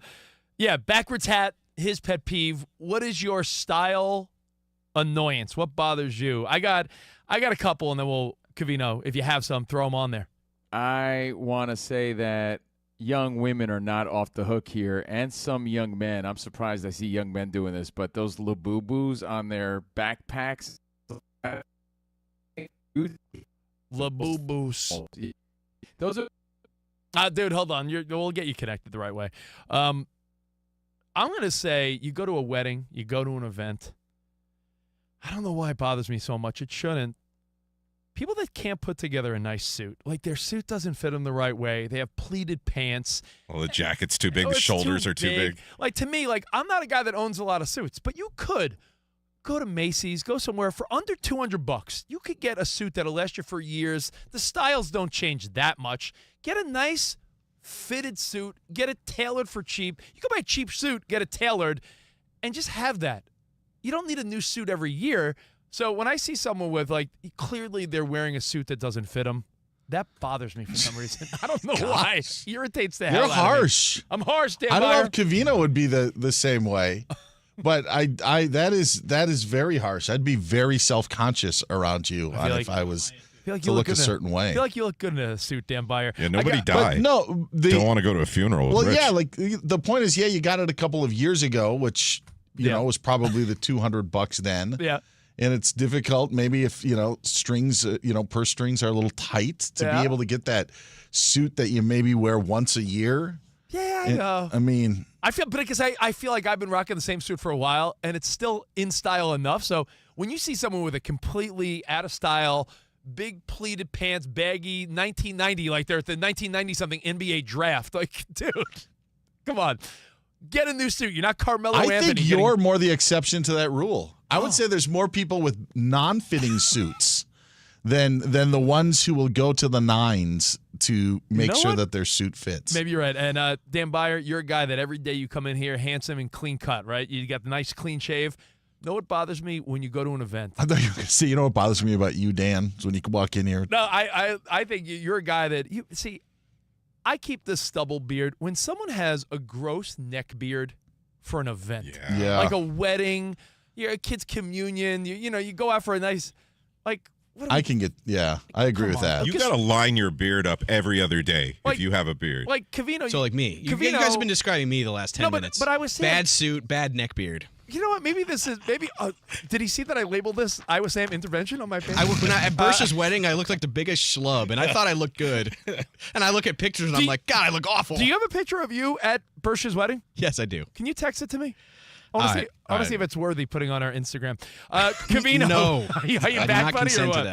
yeah, backwards hat, his pet peeve. What is your style annoyance? What bothers you? I got a couple, and then we'll, Covino, if you have some, throw them on there. I want to say that young women are not off the hook here, and some young men. I'm surprised I see young men doing this, but those Labubu's on their backpacks. Labubu's. Those are. Dude, hold on. We'll get you connected the right way. I'm going to say you go to a wedding, you go to an event. I don't know why it bothers me so much. It shouldn't. People that can't put together a nice suit, like their suit doesn't fit them the right way. They have pleated pants. Well, the jacket's too big. The shoulders are too big. Like, to me, like, I'm not a guy that owns a lot of suits, but you could go to Macy's, go somewhere for under $200. You could get a suit that'll last you for years. The styles don't change that much. Get a nice fitted suit. Get it tailored for cheap. You can buy a cheap suit, get it tailored, and just have that. You don't need a new suit every year. So when I see someone with, like, clearly they're wearing a suit that doesn't fit them, that bothers me for some reason. I don't know why. It irritates the hell out of me. You're harsh. I'm harsh, Dan I don't Beyer. know if Covino would be the same way. But that is very harsh. I'd be very self-conscious around you if I was to look a certain way. I feel like you look good in a suit, Dan Byer. Yeah, nobody died. No, don't want to go to a funeral. Well, with Rich. yeah, like the point is, you got it a couple of years ago, which you know was probably the $200 then. Yeah. And it's difficult, maybe if strings, purse strings are a little tight to be able to get that suit that you maybe wear once a year. Yeah, I know. I mean, I feel like I've been rocking the same suit for a while, and it's still in style enough. So when you see someone with a completely out of style, big pleated pants, baggy 1990, like they're at the 1990 something NBA draft, like, dude, come on, get a new suit. You're not Carmelo Anthony. I think you're more the exception to that rule. I would say there's more people with non-fitting suits than the ones who will go to the nines to make sure that their suit fits. Maybe you're right. And Dan Byer, you're a guy that every day you come in here handsome and clean cut, right? You got the nice clean shave. Know what bothers me when you go to an event? I thought you were going to say, what bothers me about you, Dan, is when you walk in here. No, I think you're a guy that see. I keep this stubble beard. When someone has a gross neck beard for an event, like a wedding, a kid's communion, you go out for a nice, like. I agree with that. You got to line your beard up every other day if you have a beard. Like Covino. So like me. You guys have been describing me the last 10 minutes. But I was saying. Bad suit, bad neck beard. You know what? Maybe did he see that I labeled this Iowa Sam intervention on my page? At Bersh's wedding, I looked like the biggest schlub, and I thought I looked good. And I look at pictures, and I'm like, God, I look awful. Do you have a picture of you at Bersh's wedding? Yes, I do. Can you text it to me? I want to see if it's worthy putting on our Instagram. Covino, no. Are you I back, not buddy, consent or what?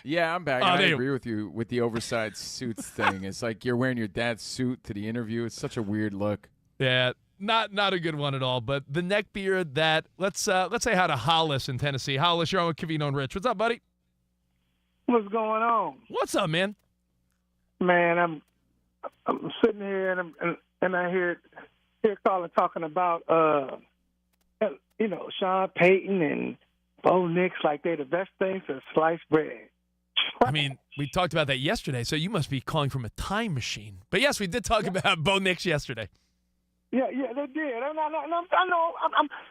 Yeah, to that. I'm back. I agree with you with the oversized suits thing. It's like you're wearing your dad's suit to the interview. It's such a weird look. Yeah, not a good one at all. But the neck beard, let's say hi to Hollis in Tennessee. Hollis, you're on with Covino and Rich. What's up, buddy? What's going on? What's up, man? Man, I'm sitting here and I hear Colin talking about Sean Payton and Bo Nix like they're the best thing since sliced bread. I mean, we talked about that yesterday, so you must be calling from a time machine. But yes, we did talk about Bo Nix yesterday. Yeah, they did. I know.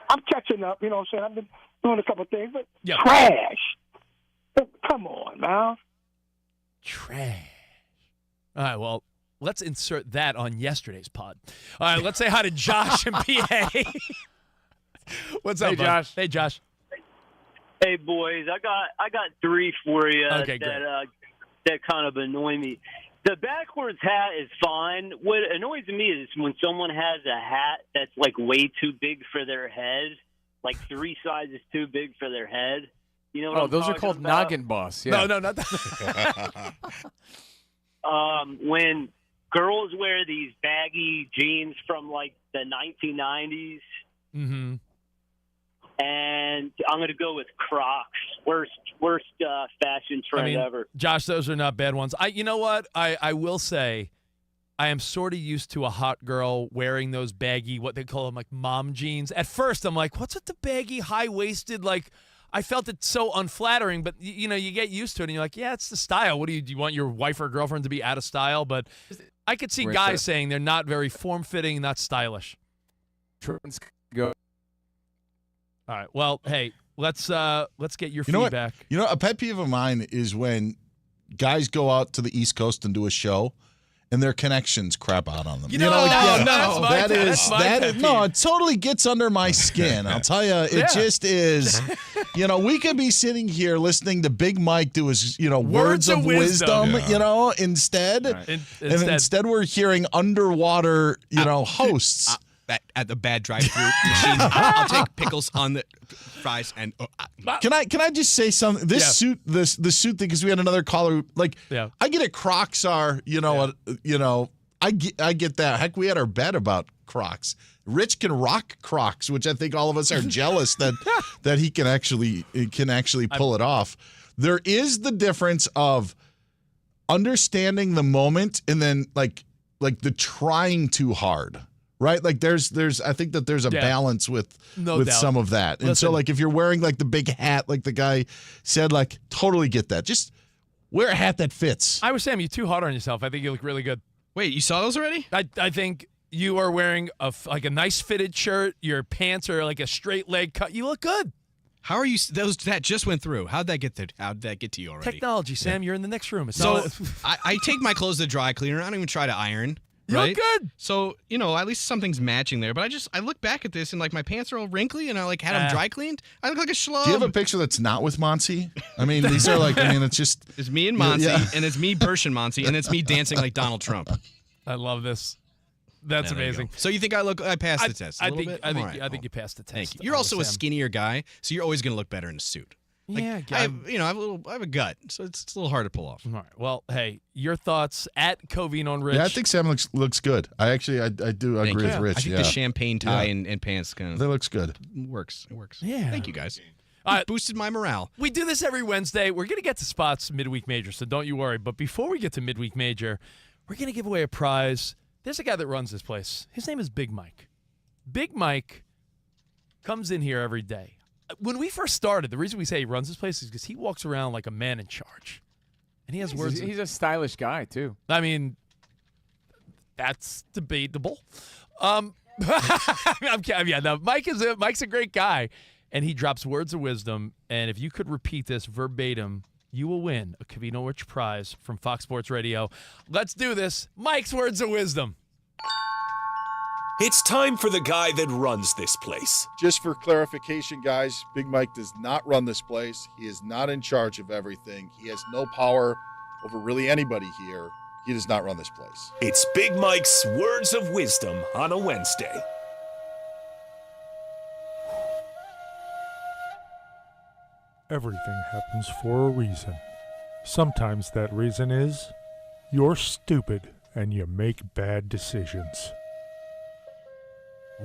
I'm catching up. You know what I'm saying? I've been doing a couple of things, but trash. Come on, now. Trash. All right, well, let's insert that on yesterday's pod. All right, let's say hi to Josh and PA. What's up, Josh? Hey, Josh. Hey, boys. I got three for you that kind of annoy me. The backwards hat is fine. What annoys me is when someone has a hat that's like way too big for their head, like 3 sizes too big for their head. You know what I'm those are talking called about? noggin boss. Yeah. No, not that. When girls wear these baggy jeans from like the 1990s. Mm-hmm. And I'm going to go with Crocs. Worst fashion trend ever. Josh, those are not bad ones. You know what? I will say I am sort of used to a hot girl wearing those baggy, what they call them, like mom jeans. At first, I'm like, what's with the baggy, high-waisted, like, I felt it so unflattering, but, you get used to it, and you're like, yeah, it's the style. What do you want your wife or girlfriend to be out of style? But I could see guys saying they're not very form-fitting, not stylish. Go. All right. Well, hey, let's get your feedback. A pet peeve of mine is when guys go out to the East Coast and do a show, and their connections crap out on them. It totally gets under my skin. I'll tell you, it just is. We could be sitting here listening to Big Mike do his, words of wisdom. Instead, and instead we're hearing underwater, hosts. At the bad drive-through machine, I'll take pickles on the fries and. Can I just say something? This suit, the suit thing, because we had another caller. I get it. Crocs are, I get that. Heck, we had our bet about Crocs. Rich can rock Crocs, which I think all of us are jealous that he can actually pull it off. There is the difference of understanding the moment and then like the trying too hard. Right, like there's I think that there's a balance with some of that, and so like if you're wearing like the big hat, like the guy said, like totally get that. Just wear a hat that fits. I was saying you're too hard on yourself. I think you look really good. Wait, you saw those already? I think You are wearing like a nice fitted shirt. Your pants are like a straight leg cut. You look good. How are you? That just went through. How'd that get there? How'd that get to you already? Technology, Sam. You're in the next room. So I take my clothes to the dry cleaner. I don't even try to iron. You right? look good. So, at least something's matching there. But I look back at this and like my pants are all wrinkly and I like had them dry cleaned. I look like a schlub. Do you have a picture that's not with Monty? I mean, these are it's just. It's me and Monty, and it's me, Bersh and Monty, and it's me dancing like Donald Trump. I love this. That's amazing. So you think I passed the test? I think you passed the test. Thank you. You're also a skinnier guy, so you're always going to look better in a suit. Like, yeah, I have a gut, so it's a little hard to pull off. All right. Well, hey, your thoughts at COVINO Rich. Yeah, I think Sam looks good. I do agree with Rich. I think the champagne tie and pants kind of. That looks good. Works. It works. Yeah. Thank you guys. Boosted my morale. We do this every Wednesday. We're going to get to Spot's Midweek Major, so don't you worry. But before we get to Midweek Major, we're going to give away a prize. There's a guy that runs this place. His name is Big Mike. Big Mike comes in here every day. When we first started, the reason we say he runs this place is because he walks around like a man in charge. And he has words. He's a stylish guy, too. I mean, that's debatable. Mike's a great guy. And he drops words of wisdom. And if you could repeat this verbatim, you will win a COVINO Rich prize from Fox Sports Radio. Let's do this. Mike's words of wisdom. It's time for the guy that runs this place. Just for clarification, guys, Big Mike does not run this place. He is not in charge of everything. He has no power over really anybody here. He does not run this place. It's Big Mike's Words of Wisdom on a Wednesday. Everything happens for a reason. Sometimes that reason is you're stupid and you make bad decisions.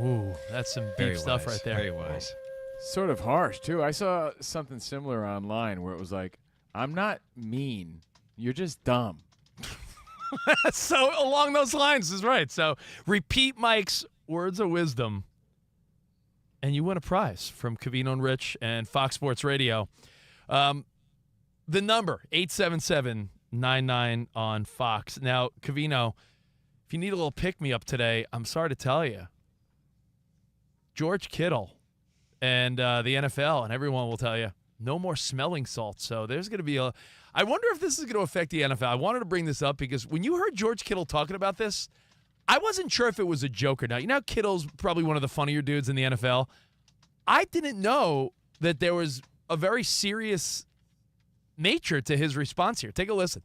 Ooh, that's some deep stuff right there. Very wise. Sort of harsh, too. I saw something similar online where it was like, I'm not mean. You're just dumb. So along those lines is right. So repeat Mike's words of wisdom, and you win a prize from COVINO Rich and Fox Sports Radio. The number, 877-99 on Fox. Now, COVINO, if you need a little pick-me-up today, I'm sorry to tell you, George Kittle and the NFL and everyone will tell you, no more smelling salts. So there's going to be I wonder if this is going to affect the NFL. I wanted to bring this up because when you heard George Kittle talking about this, I wasn't sure if it was a joke or not. You know, Kittle's probably one of the funnier dudes in the NFL. I didn't know that there was a very serious nature to his response here. Take a listen.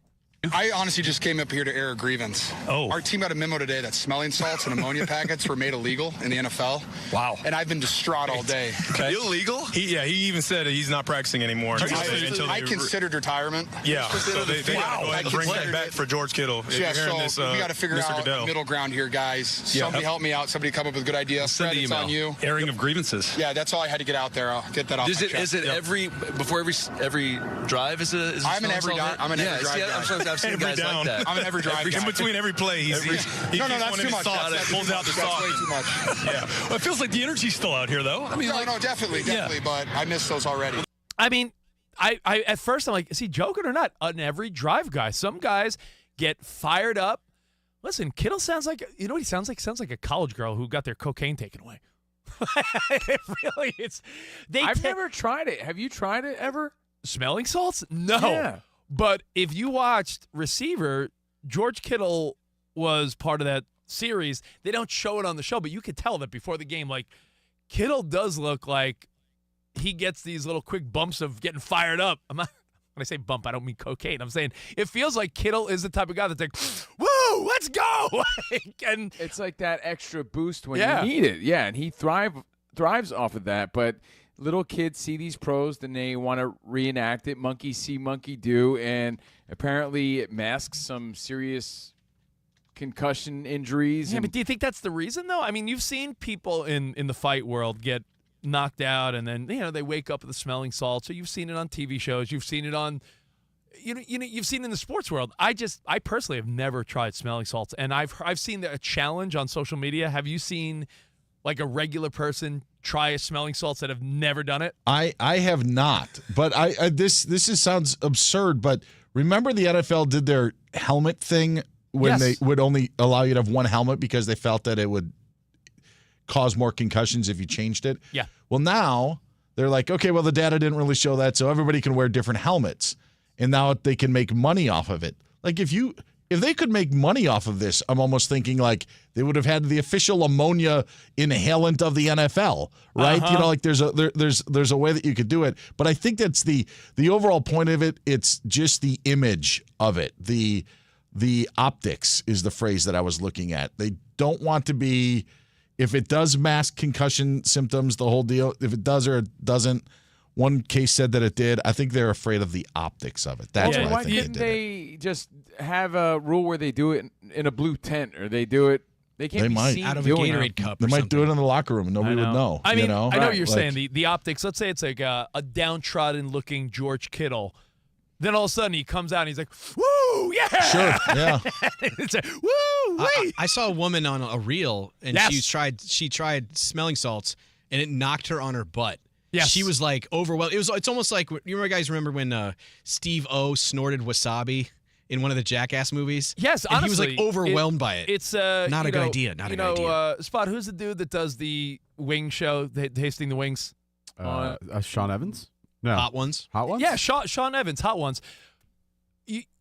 I honestly just came up here to air a grievance. Oh. Our team got a memo today that smelling salts and ammonia packets were made illegal in the NFL. Wow. And I've been distraught all day. Okay. Illegal? He even said he's not practicing anymore. I considered retirement. Yeah, so they got to go ahead and bring that back for George Kittle. Yeah, so we got to figure out a middle ground here, guys. Somebody help me out. Somebody come up with a good idea. Fred, it's on you. Airing of grievances. Yeah, that's all I had to get out there. I'll get that off my chest. Is it before every drive? I'm an every drive guy. I've seen guys like that. I'm an every drive guy. In between every play, he's no, that's too much. Pulls out the sauce. That's way too much. Yeah. Well, it feels like the energy's still out here, though. I mean, no, definitely. But I missed those already. I mean, I at first I'm like, is he joking or not? An every drive guy. Some guys get fired up. Listen, Kittle sounds like, you know what he sounds like? He sounds like a college girl who got their cocaine taken away. It really is. I've never tried it. Have you tried it ever? Smelling salts? No. Yeah. But if you watched Receiver, George Kittle was part of that series. They don't show it on the show, but you could tell that before the game, like, Kittle does look like he gets these little quick bumps of getting fired up. When I say bump, I don't mean cocaine. I'm saying it feels like Kittle is the type of guy that's like, woo, let's go. And it's like that extra boost when you need it. Yeah, and he thrives off of that, but little kids see these pros, then they want to reenact it. Monkey see, monkey do, and apparently it masks some serious concussion injuries. Yeah, but do you think that's the reason, though? I mean, you've seen people in the fight world get knocked out, and then they wake up with the smelling salts. So you've seen it on TV shows. You've seen it on, you've seen it in the sports world. I personally have never tried smelling salts, and I've seen a challenge on social media. Have you seen like a regular person try a smelling salts that have never done it? I have not, but this sounds absurd. But remember the NFL did their helmet thing when Yes. they would only allow you to have one helmet because they felt that it would cause more concussions if you changed it. Yeah. Well, now they're like, okay, well, the data didn't really show that, so everybody can wear different helmets, and now they can make money off of it. Like if they could make money off of this, I'm almost thinking like they would have had the official ammonia inhalant of the NFL, right? Uh-huh. You know, like there's a way that you could do it. But I think that's the overall point of it. It's just the image of it. The optics is the phrase that I was looking at. They don't want to be, if it does mask concussion symptoms, the whole deal, if it does or it doesn't. One case said that it did. I think they're afraid of the optics of it. That's why I think couldn't they just have a rule where they do it in a blue tent, or they do it? They can't They be might. seen Out of a doing Gatorade it. cup. They or might something. do it in the locker room and nobody would know. I mean, you know? I know what you're Like- saying. The optics. Let's say it's like a downtrodden-looking George Kittle. Then all of a sudden he comes out and he's like, "Woo, yeah!" Sure, yeah. It's a, "Woo, wait!" I saw a woman on a reel, and Yes. she tried smelling salts, and it knocked her on her butt. Yes. She was like overwhelmed. It's almost like, you guys remember when Steve O snorted wasabi in one of the Jackass movies? Yes, and honestly, he was like overwhelmed by it. It's not you a good know, idea. Not a you good know, idea. Spot. Who's the dude that does the wing show, tasting the wings? Sean Evans? No. Hot Ones. Hot Ones? Yeah, Sean Evans, Hot Ones.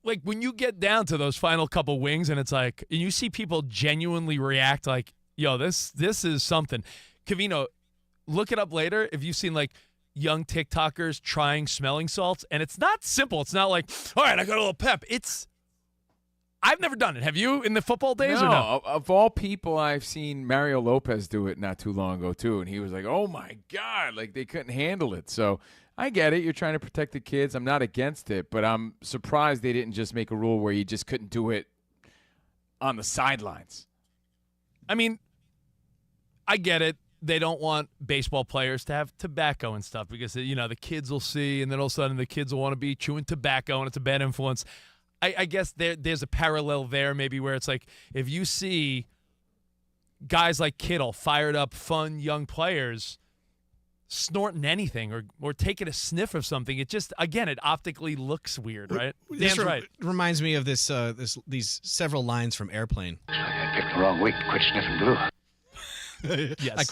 Like when you get down to those final couple wings, and it's like, and you see people genuinely react like, "Yo, this is something." Covino, look it up later if you've seen like young TikTokers trying smelling salts, and it's not simple. It's not like, all right, I got a little pep. I've never done it. Have you in the football days or no? Of all people, I've seen Mario Lopez do it not too long ago too, and he was like, "Oh my God!" Like they couldn't handle it. So I get it. You're trying to protect the kids. I'm not against it, but I'm surprised they didn't just make a rule where you just couldn't do it on the sidelines. I mean, I get it. They don't want baseball players to have tobacco and stuff because, the kids will see, and then all of a sudden the kids will want to be chewing tobacco, and it's a bad influence. I guess there's a parallel there maybe where it's like if you see guys like Kittle, fired up, fun young players, snorting anything or taking a sniff of something, it just, again, it optically looks weird, right? This Dan's right. reminds me of these several lines from Airplane. I picked the wrong week to quit sniffing glue. Yes. I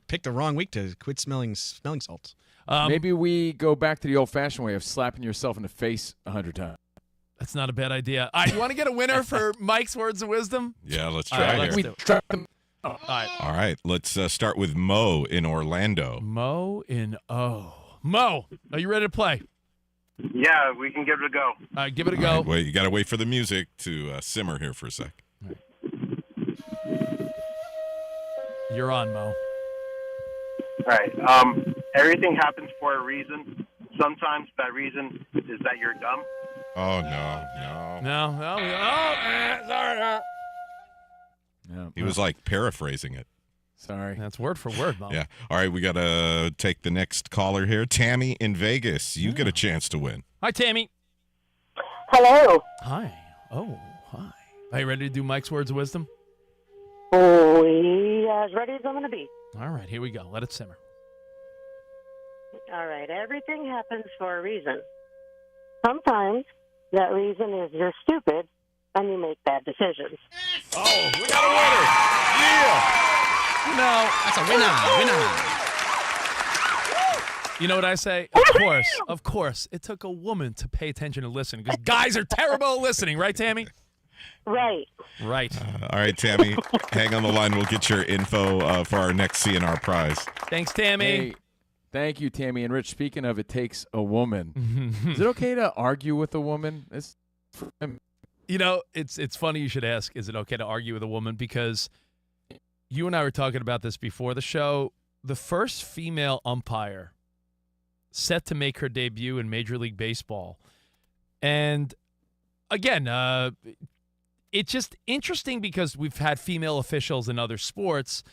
picked the wrong week to quit smelling salts. Maybe we go back to the old-fashioned way of slapping yourself in the face 100 times. That's not a bad idea. All right, you want to get a winner for Mike's words of wisdom? Yeah, let's All try right, here. let's do it. All right. All right, let's start with Mo in Orlando. Mo in O. Mo, are you ready to play? Yeah, we can give it a go. All right, give it a All go. right, wait, you got to wait for the music to simmer here for a sec. You're on, Mo. All right. Everything happens for a reason. Sometimes that reason is that you're dumb. Oh, no. Sorry. He was like paraphrasing it. Sorry. That's word for word, Mo. Yeah. All right, we got to take the next caller here. Tammy in Vegas. You get a chance to win. Hi, Tammy. Hello. Hi. Oh, hi. Are you ready to do Mike's words of wisdom? Oh, as ready as I'm going to be. All right, here we go. Let it simmer. All right. Everything happens for a reason. Sometimes that reason is you're stupid and you make bad decisions. Oh, we got a winner. Yeah. No. That's a winner. You know what I say? Of course. It took a woman to pay attention and listen because guys are terrible at listening, right, Tammy? Right. Right. All right, Tammy, hang on the line. We'll get your info for our next CNR prize. Thanks, Tammy. Hey, thank you, Tammy. And Rich, speaking of it takes a woman, is it okay to argue with a woman? It's funny you should ask, is it okay to argue with a woman? Because you and I were talking about this before the show. The first female umpire set to make her debut in Major League Baseball. And again, it's just interesting because we've had female officials in other sports,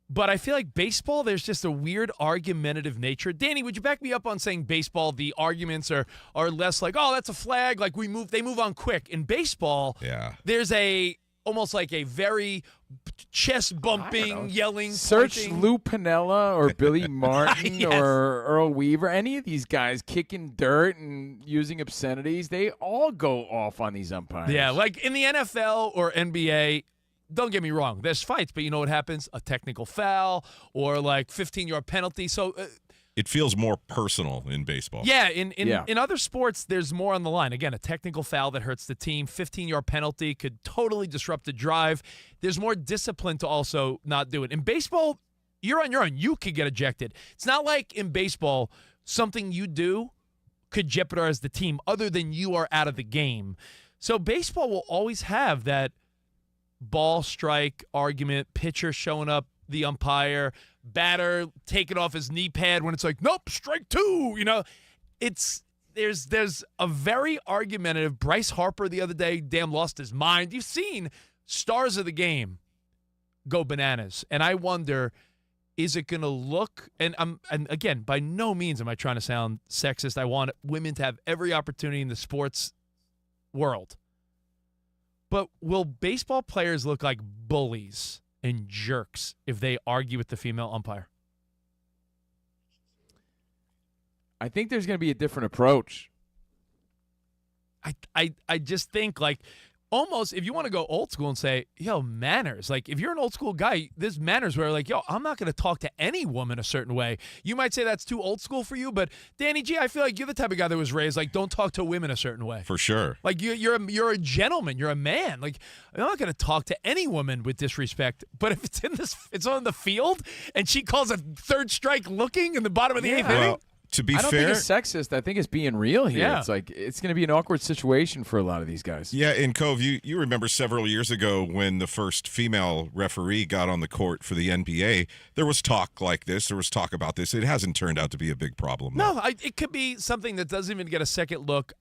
but I feel like baseball, there's just a weird argumentative nature. Danny, would you back me up on saying baseball, the arguments are less like, oh, that's a flag, like they move on quick. In baseball, yeah, there's almost like a very chest bumping, yelling, Search pointing. Lou Piniella or Billy Martin Yes. or Earl Weaver. Any of these guys kicking dirt and using obscenities, they all go off on these umpires. Yeah, like in the NFL or NBA, don't get me wrong, there's fights, but you know what happens? A technical foul or like 15-yard penalty. So It feels more personal in baseball. yeah, in other sports, there's more on the line. Again, a technical foul that hurts the team, 15-yard penalty could totally disrupt the drive. There's more discipline to also not do it. In baseball, you're on your own. You could get ejected. It's not like in baseball, something you do could jeopardize the team other than you are out of the game. So baseball will always have that ball strike argument, pitcher showing up, the umpire, batter taking off his knee pad when it's like, nope, strike two. You know, there's a very argumentative. Bryce Harper the other day, damn, lost his mind. You've seen stars of the game go bananas, and I wonder, is it going to look? And again, by no means am I trying to sound sexist. I want women to have every opportunity in the sports world. But will baseball players look like bullies and jerks if they argue with the female umpire? I think there's going to be a different approach. I just think, like, almost if you want to go old school and say, yo, manners. Like, if you're an old school guy, there's manners where, like, yo, I'm not going to talk to any woman a certain way. You might say that's too old school for you, but Danny G, I feel like you're the type of guy that was raised, like, don't talk to women a certain way. For sure. Like, you're a gentleman. You're a man. Like, I'm not going to talk to any woman with disrespect. But if it's on the field and she calls a third strike looking in the bottom of the eighth inning. Well, to be I don't fair, think it's sexist. I think it's being real here. Yeah. It's like it's going to be an awkward situation for a lot of these guys. yeah, in Cove, you remember several years ago when the first female referee got on the court for the NBA, there was talk like this. There was talk about this. It hasn't turned out to be a big problem. No, it could be something that doesn't even get a second look.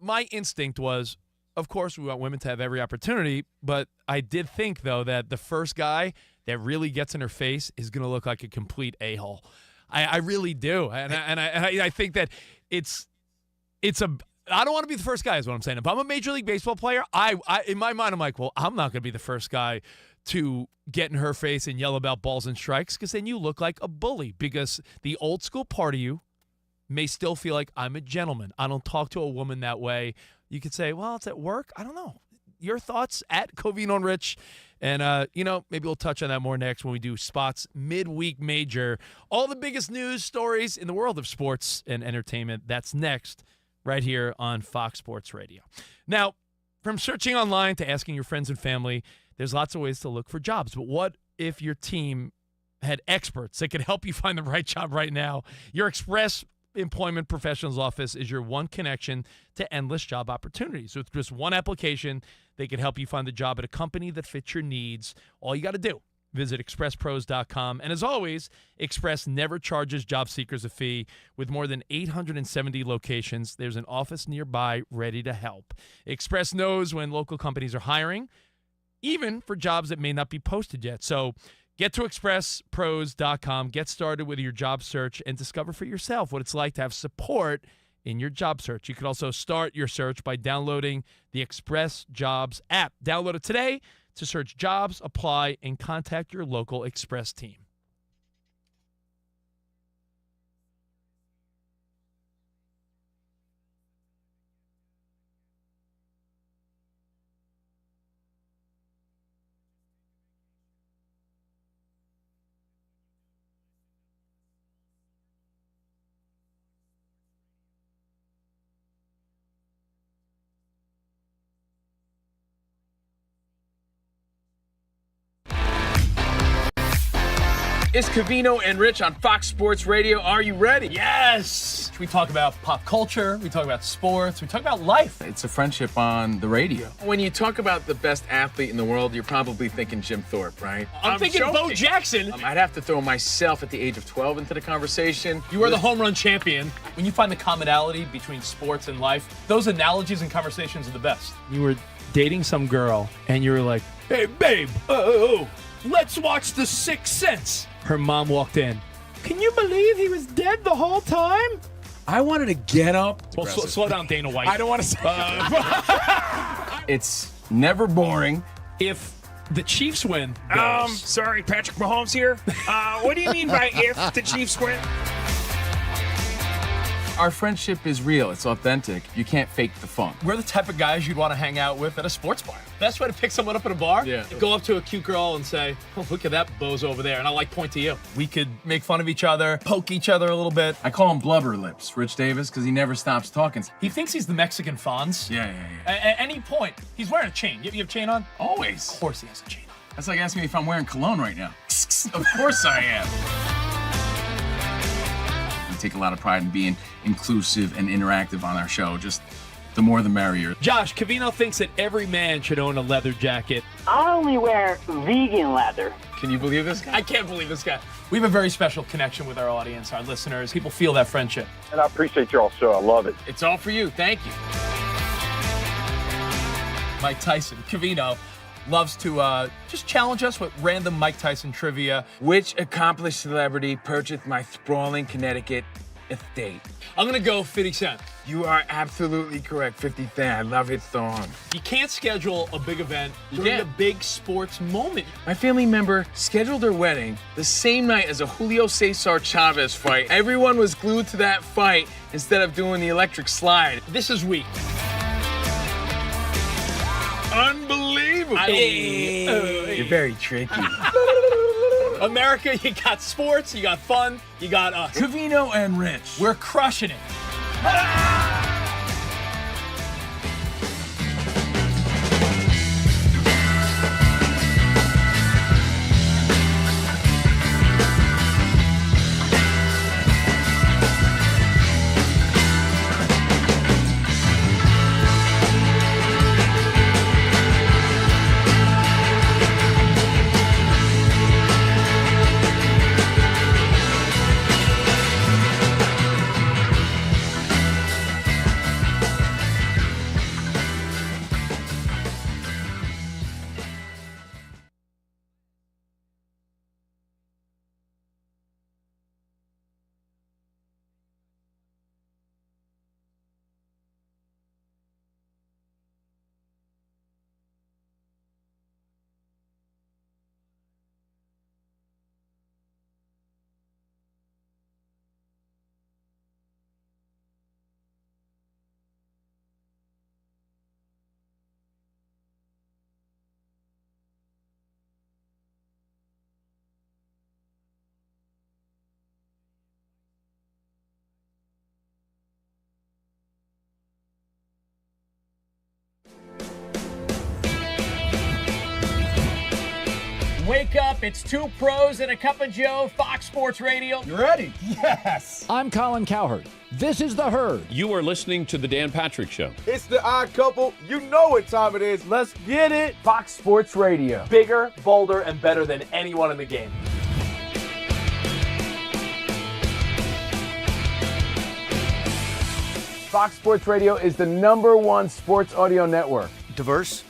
My instinct was, of course, we want women to have every opportunity, but I did think, though, that the first guy that really gets in her face is going to look like a complete a-hole. I really do, and I think that it's a. I don't want to be the first guy, is what I'm saying. If I'm a Major League Baseball player, I in my mind I'm like, well, I'm not going to be the first guy to get in her face and yell about balls and strikes, because then you look like a bully. Because the old school part of you may still feel like I'm a gentleman. I don't talk to a woman that way. You could say, well, it's at work. I don't know. Your thoughts at COVINO RICH. And, maybe we'll touch on that more next when we do Spot's Midweek Major. All the biggest news stories in the world of sports and entertainment. That's next right here on Fox Sports Radio. Now, from searching online to asking your friends and family, there's lots of ways to look for jobs. But what if your team had experts that could help you find the right job right now? Your Express Employment Professionals Office is your one connection to endless job opportunities. With just one application, they can help you find the job at a company that fits your needs. All you got to do, visit expresspros.com. And as always, Express never charges job seekers a fee. With more than 870 locations, there's an office nearby ready to help. Express knows when local companies are hiring, even for jobs that may not be posted yet. So get to expresspros.com, get started with your job search, and discover for yourself what it's like to have support in your job search. You can also start your search by downloading the Express Jobs app. Download it today to search jobs, apply, and contact your local Express team. It's COVINO and Rich on Fox Sports Radio. Are you ready? Yes! We talk about pop culture, we talk about sports, we talk about life. It's a friendship on the radio. When you talk about the best athlete in the world, you're probably thinking Jim Thorpe, right? I'm thinking joking. Bo Jackson. I'd have to throw myself at the age of 12 into the conversation. You are the home run champion. When you find the commonality between sports and life, those analogies and conversations are the best. You were dating some girl, and you were like, Hey, babe, let's watch The Sixth Sense. her mom walked in. Can you believe he was dead the whole time? I wanted to get up. Well, slow down, Dana White. I don't want to say It's never boring. If the Chiefs win goes. Sorry, Patrick Mahomes here. What do you mean by if the Chiefs win? Our friendship is real. It's authentic. You can't fake the fun. We're the type of guys you'd want to hang out with at a sports bar. Best way to pick someone up at a bar? Yeah. Go up to a cute girl and say, oh, look at that bozo over there. And I'll point to you. We could make fun of each other, poke each other a little bit. I call him Blubber Lips, Rich Davis, because he never stops talking. He thinks he's the Mexican Fonz. Yeah. At any point, he's wearing a chain. You have a chain on? Always. Of course he has a chain on. That's like asking me if I'm wearing cologne right now. Of course I am. We take a lot of pride in being inclusive and interactive on our show. Just the more the merrier. Josh, Covino thinks that every man should own a leather jacket. I only wear vegan leather. Can you believe this guy? I can't believe this guy. We have a very special connection with our audience, our listeners. People feel that friendship. And I appreciate y'all show. I love it. It's all for you. Thank you. Mike Tyson, Covino, loves to just challenge us with random Mike Tyson trivia. Which accomplished celebrity purchased my sprawling Connecticut estate? I'm going to go 50 Cent. You are absolutely correct. 50 Cent. I love his song. You can't schedule a big event during a big sports moment. My family member scheduled their wedding the same night as a Julio Cesar Chavez fight. Everyone was glued to that fight instead of doing the electric slide. This is weak. Unbelievable. You're very tricky. America, you got sports, you got fun, you got us. Covino and Rich. We're crushing it. Wake up, it's two pros and a cup of Joe, Fox Sports Radio. You ready? Yes. I'm Colin Cowherd. This is The Herd. You are listening to The Dan Patrick Show. It's the odd couple. You know what time it is. Let's get it. Fox Sports Radio. Bigger, bolder, and better than anyone in the game. Fox Sports Radio is the #1 sports audio network. Diverse,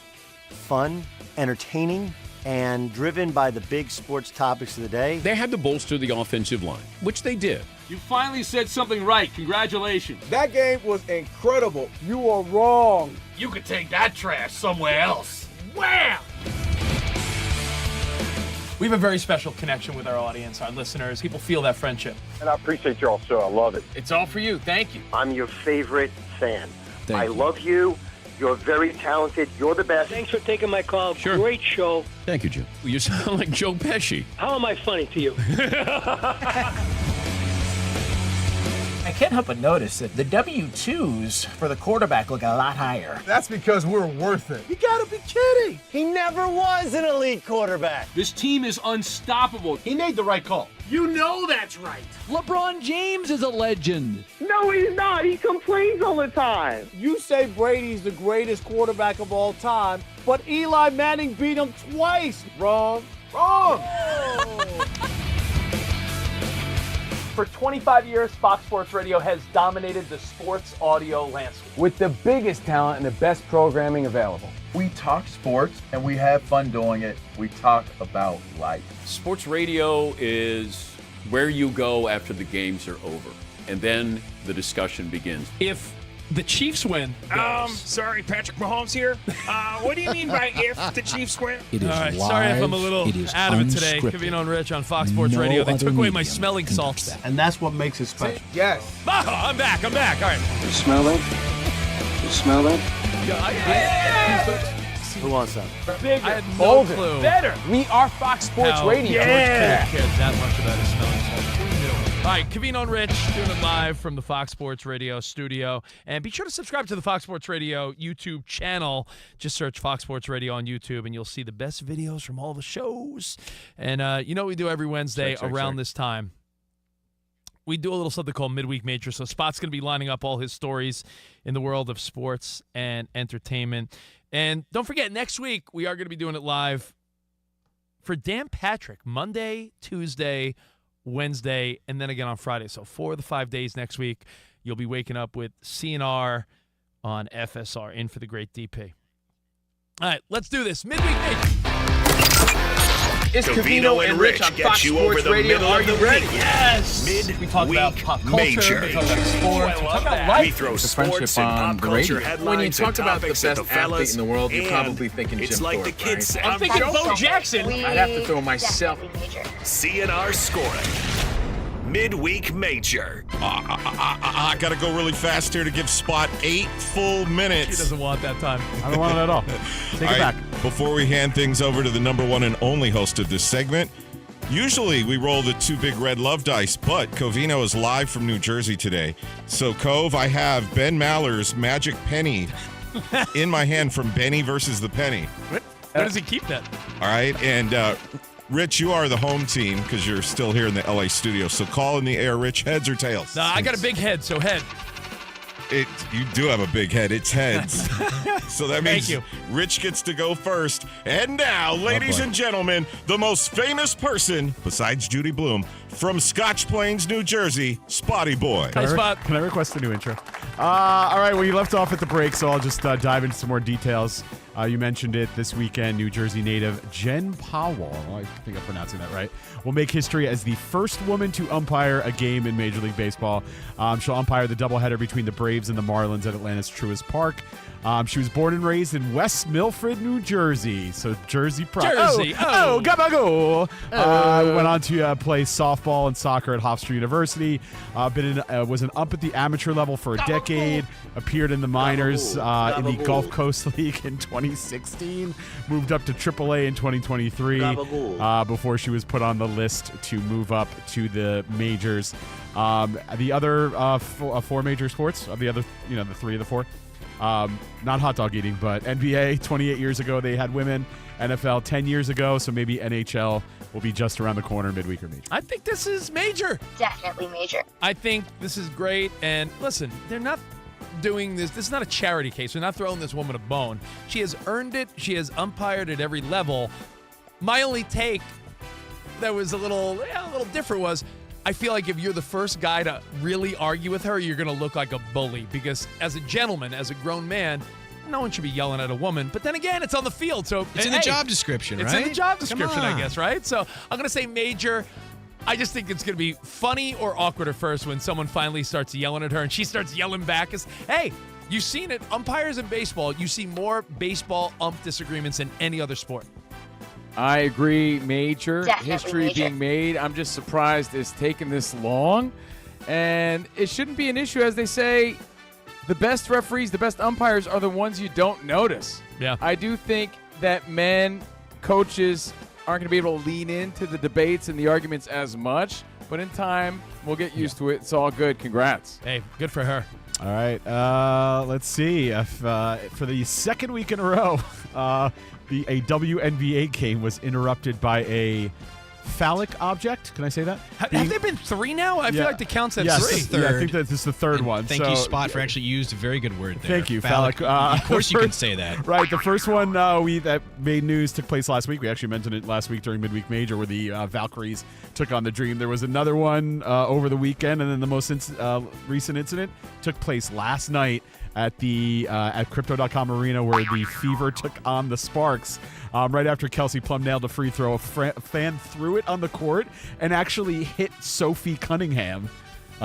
fun, entertaining, and driven by the big sports topics of the day. They had to bolster the offensive line, which they did. You finally said something right. Congratulations. That game was incredible. You are wrong. You could take that trash somewhere else. Wham! We have a very special connection with our audience, our listeners. People feel that friendship. And I appreciate y'all show. I love it. It's all for you. Thank you. I'm your favorite fan. Thank you. Love you. You're very talented. You're the best. Thanks for taking my call. Sure. Great show. Thank you, Jim. You sound like Joe Pesci. How am I funny to you? I can't help but notice that the W-2s for the quarterback look a lot higher. That's because we're worth it. You gotta be kidding. He never was an elite quarterback. This team is unstoppable. He made the right call. You know that's right. LeBron James is a legend. No, he's not. He complains all the time. You say Brady's the greatest quarterback of all time, but Eli Manning beat him twice. Wrong. For 25 years, Fox Sports Radio has dominated the sports audio landscape. With the biggest talent and the best programming available. We talk sports and we have fun doing it. We talk about life. Sports radio is where you go after the games are over, and then the discussion begins. If The Chiefs win. Sorry, Patrick Mahomes here. What do you mean by if the Chiefs win? All right, sorry if I'm a little out of it today. Covino and Rich on Fox Sports Radio. They took away my smelling salts. And that's what makes it special. Yes. Oh, I'm back. All right. You smell that? You smell that? Who wants that? Bigger, I had no bolder, clue. better. We are Fox Sports How Radio. George Kittle cared that much about his smelling salts. Who knew? All right, Covino and Rich doing it live from the Fox Sports Radio studio. And be sure to subscribe to the Fox Sports Radio YouTube channel. Just search Fox Sports Radio on YouTube, and you'll see the best videos from all the shows. And you know what we do every Wednesday around this time? We do a little something called Midweek Major. So Spot's going to be lining up all his stories in the world of sports and entertainment. And don't forget, next week we are going to be doing it live for Dan Patrick, Monday, Tuesday, Wednesday, and then again on Friday. So 4 of the 5 days next week, you'll be waking up with CNR on FSR, in for the great DP. All right, let's do this. Midweek Major. It's Covino and Rich on Fox Sports Radio. Are you ready? Yes. We talk about pop culture. We talk about sports. We talk about life. We throw sports and pop culture headlines When you talk and about the topics best at the athlete fellas, in the world, you're and probably thinking Jim it's like Thorpe, the kids say. right? I'm thinking Bo Jackson. I'd have to throw myself. CNR scoring. Midweek Major. I got to go really fast here to give Spot 8 full minutes. He doesn't want that time. I don't want it at all. Take it back. Before we hand things over to the number one and only host of this segment, usually we roll the 2 big red love dice, but Covino is live from New Jersey today. So, Cove, I have Ben Maller's Magic Penny in my hand from Benny versus the Penny. Where does he keep that? All right, and Rich, you are the home team because you're still here in the LA studio. So call in the air, Rich, heads or tails? Nah, I got a big head, so head. You do have a big head. It's heads. So that means Rich gets to go first. And now, ladies and gentlemen, the most famous person, besides Judy Blume, from Scotch Plains, New Jersey, Spotty Boy. Can I request a new intro? All right, well, you left off at the break, so I'll just dive into some more details. You mentioned it this weekend. New Jersey native Jen Powell, I think I'm pronouncing that right, will make history as the first woman to umpire a game in Major League Baseball. She'll umpire the doubleheader between the Braves and the Marlins at Atlanta's Truist Park. She was born and raised in West Milford, New Jersey. So Jersey pride. Gabago. Went on to play softball and soccer at Hofstra University. Was an ump at the amateur level for a decade. Appeared in the minors in the Gulf Coast League in 2016. Moved up to AAA in 2023 before she was put on the list to move up to the majors. The other 4 major sports, the other, the 3 of the 4. Not hot dog eating, but NBA 28 years ago they had women. NFL 10 years ago, so maybe NHL will be just around the corner, midweek or major. I think this is major. Definitely major. I think this is great. And listen, they're not doing this. This is not a charity case. We're not throwing this woman a bone. She has earned it. She has umpired at every level. My only take that was a little different was, I feel like if you're the first guy to really argue with her, you're going to look like a bully. Because as a gentleman, as a grown man, no one should be yelling at a woman. But then again, it's on the field. So it's in the job description, right? It's in the job description, I guess, right? So I'm going to say major. I just think it's going to be funny or awkward at first when someone finally starts yelling at her and she starts yelling back. Hey, you've seen it. Umpires in baseball, you see more baseball ump disagreements than any other sport. I agree. Major. Definitely History major. being made. I'm just surprised it's taken this long. And it shouldn't be an issue. As they say, the best referees, the best umpires are the ones you don't notice. Yeah. I do think that men, coaches, aren't going to be able to lean into the debates and the arguments as much. But in time, we'll get used to it. It's all good. Congrats. Hey, good for her. All right. Let's see. If, for the second week in a row, a WNBA game was interrupted by a phallic object. Can I say that? Have there been 3 now? I feel like the count's at 3. Yeah, I think that this is the third one. Thank you, Spot, for actually used a very good word there. Thank you, phallic. Of course you can say that. Right. The first one that made news took place last week. We actually mentioned it last week during Midweek Major where the Valkyries took on the Dream. There was another one over the weekend, and then the most recent incident took place last night at the at Crypto.com Arena where the Fever took on the Sparks. Right after Kelsey Plum nailed a free throw, a fan threw it on the court and actually hit Sophie Cunningham,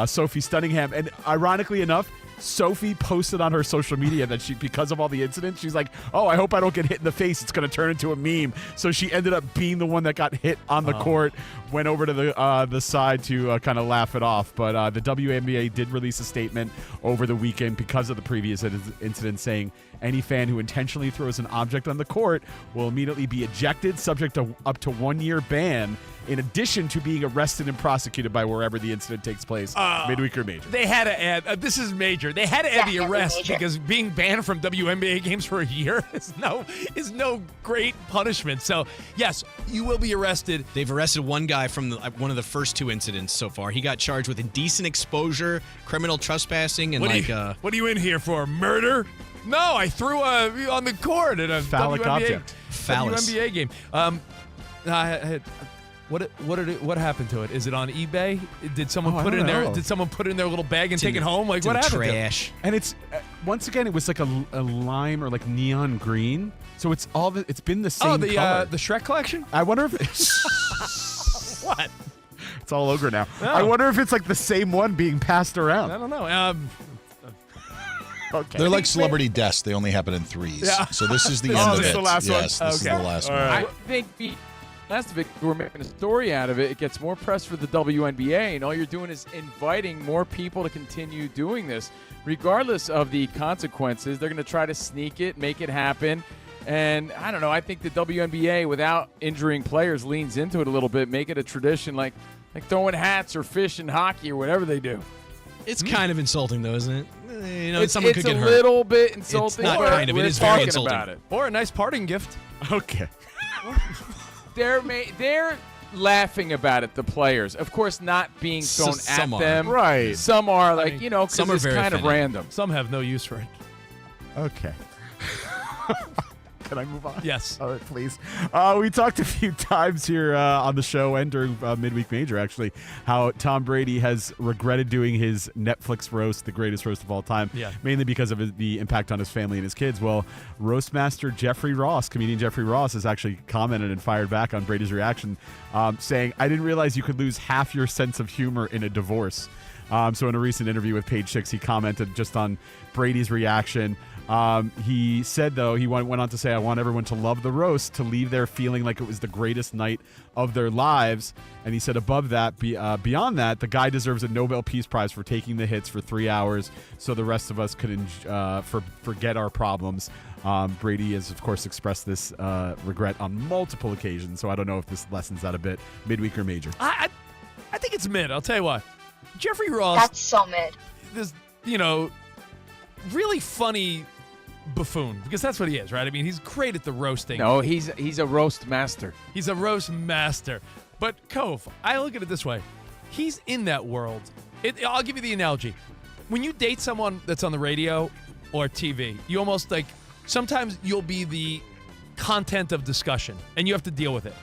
Sophie Stunningham. And ironically enough, Sophie posted on her social media that because of all the incidents, she's like, oh, I hope I don't get hit in the face. It's going to turn into a meme. So she ended up being the one that got hit on the court, went over to the side to kind of laugh it off. But the WNBA did release a statement over the weekend because of the previous incident, saying any fan who intentionally throws an object on the court will immediately be ejected, subject to up to 1-year ban, in addition to being arrested and prosecuted by wherever the incident takes place, midweek or major. They had to add, this is major. They had to add the arrest because being banned from WNBA games for a year is no great punishment. So, yes, you will be arrested. They've arrested one guy from one of the first 2 incidents so far. He got charged with indecent exposure, criminal trespassing, and what are you in here for, murder? No, I threw on the court at a phallic object. WNBA game. What happened to it? Is it on eBay? Did someone put it in there? Did someone put it in their little bag and take it home? Like, what happened? Trash. And it's once again, it was like a lime or like neon green. So it's it's been the same color. The Shrek collection. I wonder if what? It's all ogre now. No. I wonder if it's like the same one being passed around. I don't know. Okay. They're like celebrity deaths. They only happen in 3s. Yeah. So this is the end of this it. is the last one? Yes, this is the last one. I think last of it, we're making a story out of it. It gets more press for the WNBA, and all you're doing is inviting more people to continue doing this. Regardless of the consequences, they're going to try to sneak it, make it happen. And I don't know, I think the WNBA, without injuring players, leans into it a little bit, make it a tradition like throwing hats or fish in hockey or whatever they do. It's kind of insulting, though, isn't it? Someone it's could get a hurt. little bit insulting. It's not kind of. It is very insulting. About it. Or a nice parting gift. Okay. They're laughing about it, the players. Of course, not being thrown at them. Right. Some are like, because it's kind of random. Some have no use for it. Okay. Can I move on? Yes. All right, please. We talked a few times here on the show and during Midweek Major, actually, how Tom Brady has regretted doing his Netflix roast, the greatest roast of all time, mainly because of the impact on his family and his kids. Well, Roastmaster comedian Jeffrey Ross, has actually commented and fired back on Brady's reaction, saying, I didn't realize you could lose half your sense of humor in a divorce. So in a recent interview with Page Six, he commented just on Brady's reaction. He said, though, he went on to say, I want everyone to love the roast, to leave there feeling like it was the greatest night of their lives. And he said above that, beyond that, the guy deserves a Nobel Peace Prize for taking the hits for 3 hours so the rest of us could forget our problems. Brady has, of course, expressed this regret on multiple occasions, so I don't know if this lessens that a bit. Midweek or major? I think it's mid. I'll tell you what. Jeffrey Ross. That's so mid. This, really funny buffoon, because that's what he is, right? I mean, he's great at the roasting. No, he's a roast master. He's a roast master. But Cove, I look at it this way. He's in that world. I'll give you the analogy. When you date someone that's on the radio or TV, you almost sometimes you'll be the content of discussion, and you have to deal with it.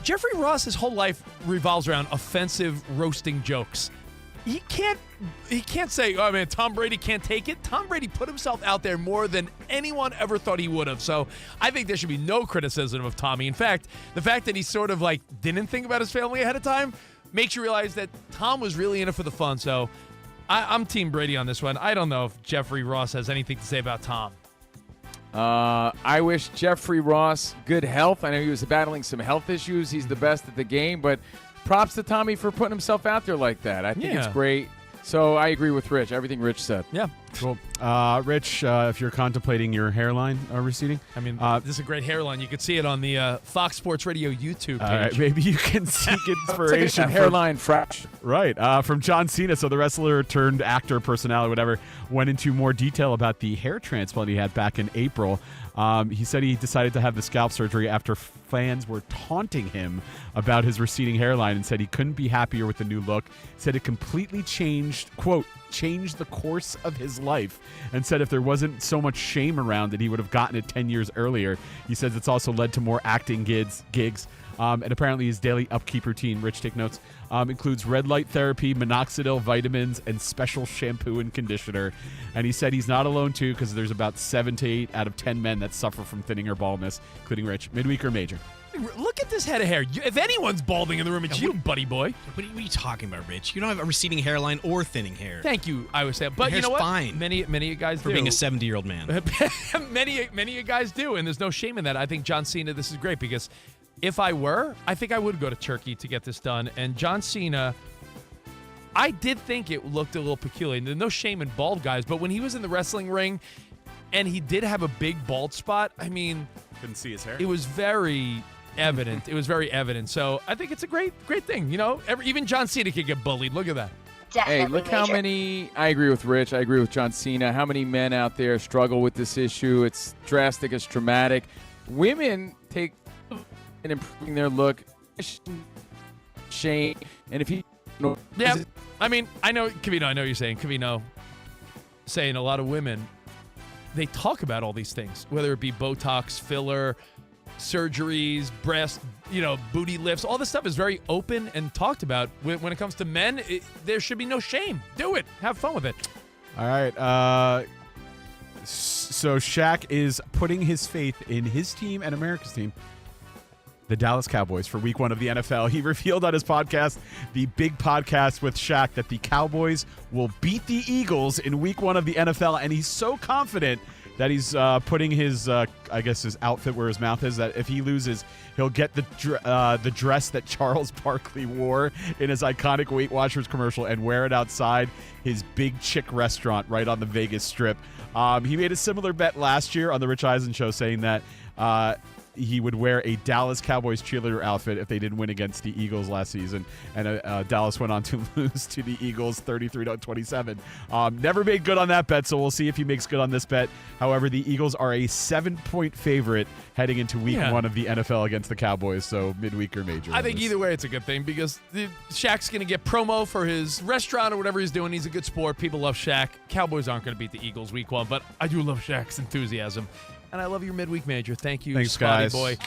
Jeffrey Ross, his whole life revolves around offensive roasting jokes. He can't say, oh, man, Tom Brady can't take it. Tom Brady put himself out there more than anyone ever thought he would have. So I think there should be no criticism of Tommy. In fact, the fact that he sort of didn't think about his family ahead of time makes you realize that Tom was really in it for the fun. So I'm Team Brady on this one. I don't know if Jeffrey Ross has anything to say about Tom. I wish Jeffrey Ross good health. I know he was battling some health issues. He's the best at the game, but props to Tommy for putting himself out there like that. I think it's great. So I agree with Rich. Everything Rich said. Yeah. Cool. Rich, if you're contemplating your hairline receding. I mean, this is a great hairline. You could see it on the Fox Sports Radio YouTube page. All right, maybe you can seek inspiration. A hairline fresh. Right. From John Cena. So the wrestler turned actor, personality, whatever, went into more detail about the hair transplant he had back in April. He said he decided to have the scalp surgery after fans were taunting him about his receding hairline, and said he couldn't be happier with the new look. Said it completely changed the course of his life, and said if there wasn't so much shame around it, he would have gotten it 10 years earlier. He says it's also led to more acting gigs. And apparently his daily upkeep routine, Rich, take notes, includes red light therapy, minoxidil, vitamins, and special shampoo and conditioner. And he said he's not alone, too, because there's about 7 to 8 out of 10 men that suffer from thinning or baldness, including Rich. Midweek or major? Look at this head of hair. If anyone's balding in the room, it's you, buddy boy. What are you talking about, Rich? You don't have a receding hairline or thinning hair. Thank you, I would say. But you know what? Fine. Many of you guys for do. being a 70-year-old man. many of you guys do, and there's no shame in that. I think John Cena, this is great because if I were, I think I would go to Turkey to get this done. And John Cena, I did think it looked a little peculiar. There's no shame in bald guys, but when he was in the wrestling ring and he did have a big bald spot, I mean, couldn't see his hair. It was very evident. It was very evident. So I think it's a great thing. You know, even John Cena could get bullied. Look at that. Hey, look how many, I agree with Rich, I agree with John Cena, how many men out there struggle with this issue. It's drastic, it's traumatic. Women take in improving their look, shame, and if he... Yeah, I mean, I know, Covino, I know what you're saying. Covino saying a lot of women, they talk about all these things, whether it be Botox, filler, surgeries, breast, booty lifts. All this stuff is very open and talked about. When it comes to men, there should be no shame. Do it. Have fun with it. All right. So Shaq is putting his faith in his team and America's team, the Dallas Cowboys, for week 1 of the NFL. He revealed on his podcast, the Big Podcast with Shaq, that the Cowboys will beat the Eagles in week 1 of the NFL, and he's so confident that he's putting his, his outfit where his mouth is, that if he loses, he'll get the dress that Charles Barkley wore in his iconic Weight Watchers commercial and wear it outside his Big Chick restaurant right on the Vegas Strip. He made a similar bet last year on the Rich Eisen Show, saying that he would wear a Dallas Cowboys cheerleader outfit if they didn't win against the Eagles last season. And Dallas went on to lose to the Eagles 33-27. Never made good on that bet, so we'll see if he makes good on this bet. However, the Eagles are a 7-point favorite heading into week 1 of the NFL against the Cowboys, so midweek or major. I think either way it's a good thing because Shaq's going to get promo for his restaurant or whatever he's doing. He's a good sport. People love Shaq. Cowboys aren't going to beat the Eagles week 1, but I do love Shaq's enthusiasm. And I love your midweek major. Thank you, Spotty boy.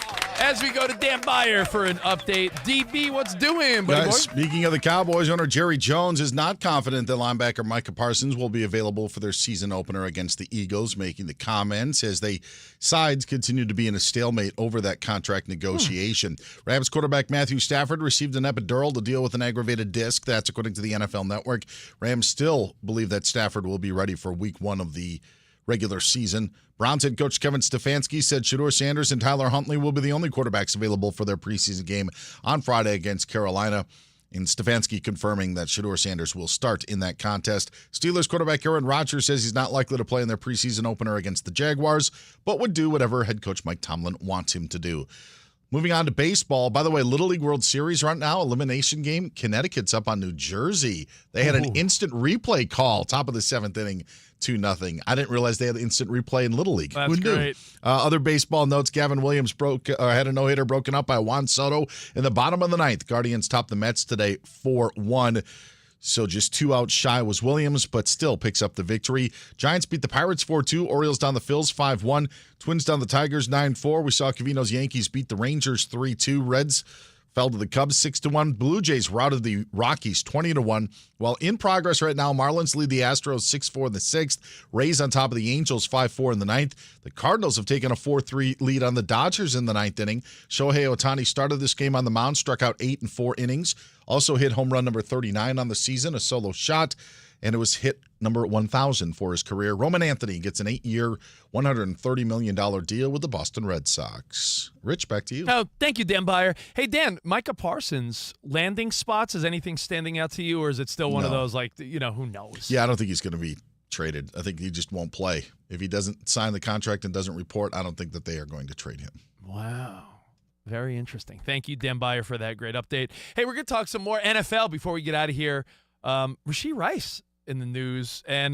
As we go to Dan Beyer for an update. DB, what's doing, buddy boy? Speaking of the Cowboys, owner Jerry Jones is not confident that linebacker Micah Parsons will be available for their season opener against the Eagles, making the comments as sides continue to be in a stalemate over that contract negotiation. Rams quarterback Matthew Stafford received an epidural to deal with an aggravated disc. That's according to the NFL Network. Rams still believe that Stafford will be ready for week 1 of the regular season. Browns head coach Kevin Stefanski said Shedeur Sanders and Tyler Huntley will be the only quarterbacks available for their preseason game on Friday against Carolina. And Stefanski confirming that Shedeur Sanders will start in that contest. Steelers quarterback Aaron Rodgers says he's not likely to play in their preseason opener against the Jaguars, but would do whatever head coach Mike Tomlin wants him to do. Moving on to baseball. By the way, Little League World Series right now, elimination game. Connecticut's up on New Jersey. They had an instant replay call, top of the 7th inning, 2-0. I didn't realize they had instant replay in Little League. That's Who knew? great. Other baseball notes, Gavin Williams had a no-hitter broken up by Juan Soto in the bottom of the 9th. Guardians topped the Mets today 4-1. So just 2 outs shy was Williams, but still picks up the victory. Giants beat the Pirates 4-2. Orioles down the Phils 5-1. Twins down the Tigers 9-4. We saw Covino's Yankees beat the Rangers 3-2. Reds fell to the Cubs 6-1. Blue Jays routed the Rockies 20-1. While in progress right now, Marlins lead the Astros 6-4 in the 6th. Rays on top of the Angels 5-4 in the 9th. The Cardinals have taken a 4-3 lead on the Dodgers in the 9th inning. Shohei Ohtani started this game on the mound, struck out 8 in 4 innings. Also hit home run number 39 on the season, a solo shot, and it was hit number 1,000 for his career. Roman Anthony gets an 8-year, $130 million deal with the Boston Red Sox. Rich, back to you. Oh, thank you, Dan Beyer. Hey, Dan, Micah Parsons, landing spots, is anything standing out to you, or is it still one of those, who knows? Yeah, I don't think he's going to be traded. I think he just won't play. If he doesn't sign the contract and doesn't report, I don't think that they are going to trade him. Wow. Very interesting. Thank you, Dan Beyer, for that great update. Hey, we're going to talk some more NFL before we get out of here. Rashee Rice in the news. And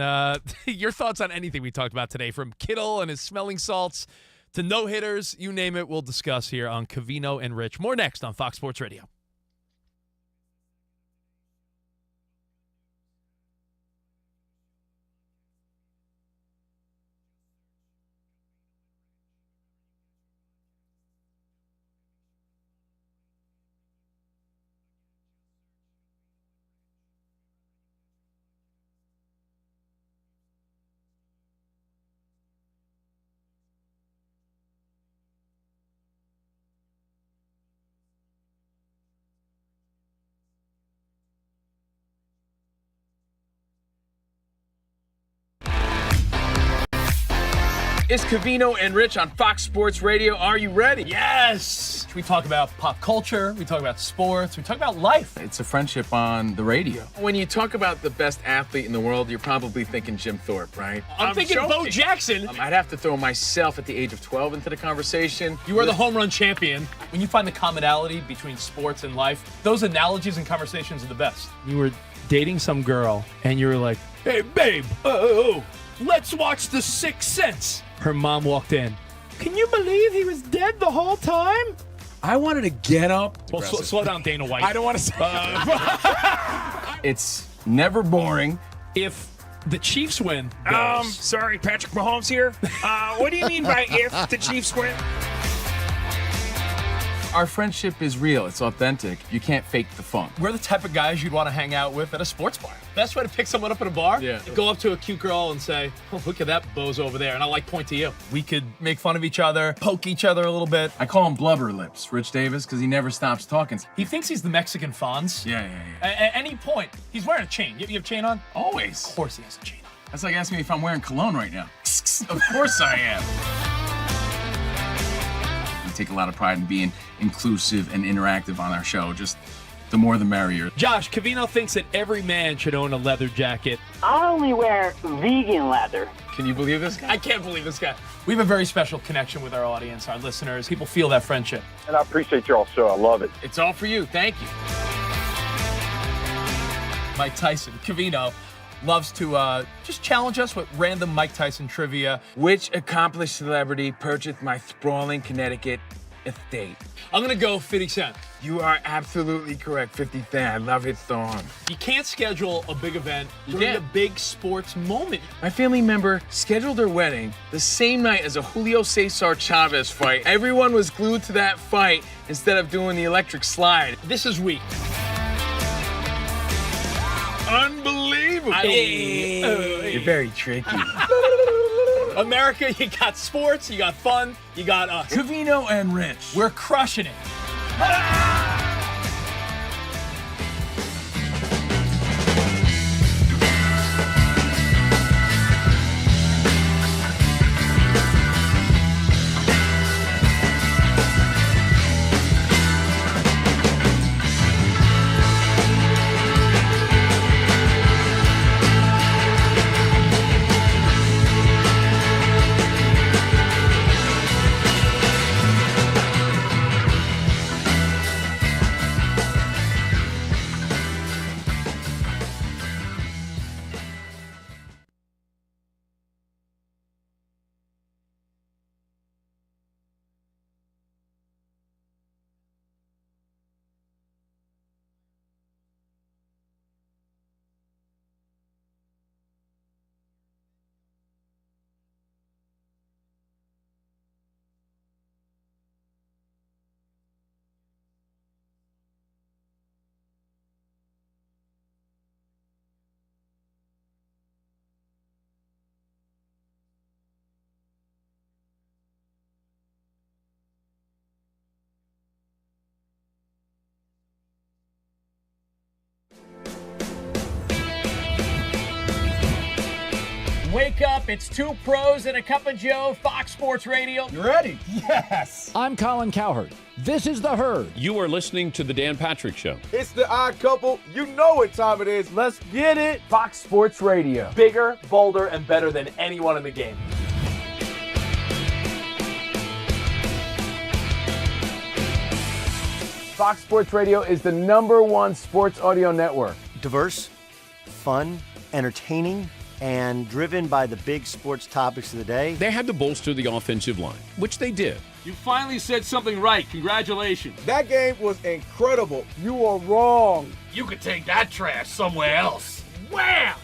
your thoughts on anything we talked about today, from Kittle and his smelling salts to no-hitters, you name it, we'll discuss here on Covino and Rich. More next on Fox Sports Radio. It's Covino and Rich on Fox Sports Radio. Are you ready? Yes! We talk about pop culture, we talk about sports, we talk about life. It's a friendship on the radio. When you talk about the best athlete in the world, you're probably thinking Jim Thorpe, right? I'm thinking joking. Bo Jackson. I'd have to throw myself at the age of 12 into the conversation. You are the home run champion. When you find the commonality between sports and life, those analogies and conversations are the best. You were dating some girl, and you were like, hey, babe, let's watch The Sixth Sense. Her mom walked in. Can you believe he was dead the whole time? I wanted to get up. Well, slow down, Dana White. I don't want to say It's never boring. If the Chiefs win, Sorry, Patrick Mahomes here. What do you mean by if the Chiefs win? Our friendship is real. It's authentic. You can't fake the fun. we're the type of guys you'd want to hang out with at a sports bar. Best way to pick someone up at a bar? Yeah. Go up to a cute girl and say, oh, look at that bozo over there. And I like point to you. We could make fun of each other, poke each other a little bit. I call him Blubber Lips, Rich Davis, because he never stops talking. He thinks he's the Mexican Fonz. Yeah. At any point, he's wearing a chain. You have a chain on? Always. Of course he has a chain on. That's like asking me if I'm wearing cologne right now. Of course I am. We take a lot of pride in being inclusive and interactive on our show. Just the more the merrier. Josh, Covino thinks that every man should own a leather jacket. I only wear vegan leather. Can you believe this guy? I can't believe this guy. We have a very special connection with our audience, our listeners. People feel that friendship. And I appreciate y'all so. I love it. It's all for you. Thank you. Mike Tyson, Covino, loves to just challenge us with random Mike Tyson trivia. Which accomplished celebrity purchased my sprawling Connecticut estate? I'm going to go 50 Cent. You are absolutely correct, 50 Cent. I love his song. You can't schedule a big event during a big sports moment. My family member scheduled their wedding the same night as a Julio Cesar Chavez fight. Everyone was glued to that fight instead of doing the electric slide. This is weak. Unbelievable. You're very tricky. America, you got sports, you got fun, you got us. Covino and Rich. We're crushing it. Wake up, it's two pros and a cup of Joe, Fox Sports Radio. You ready? Yes. I'm Colin Cowherd. This is The Herd. You are listening to The Dan Patrick Show. It's the odd couple. You know what time it is. Let's get it. Fox Sports Radio. Bigger, bolder, and better than anyone in the game. Fox Sports Radio is the #1 sports audio network. Diverse, fun, entertaining, and driven by the big sports topics of the day. They had to bolster the offensive line, which they did. You finally said something right. Congratulations. That game was incredible. You are wrong. You could take that trash somewhere else. Wham!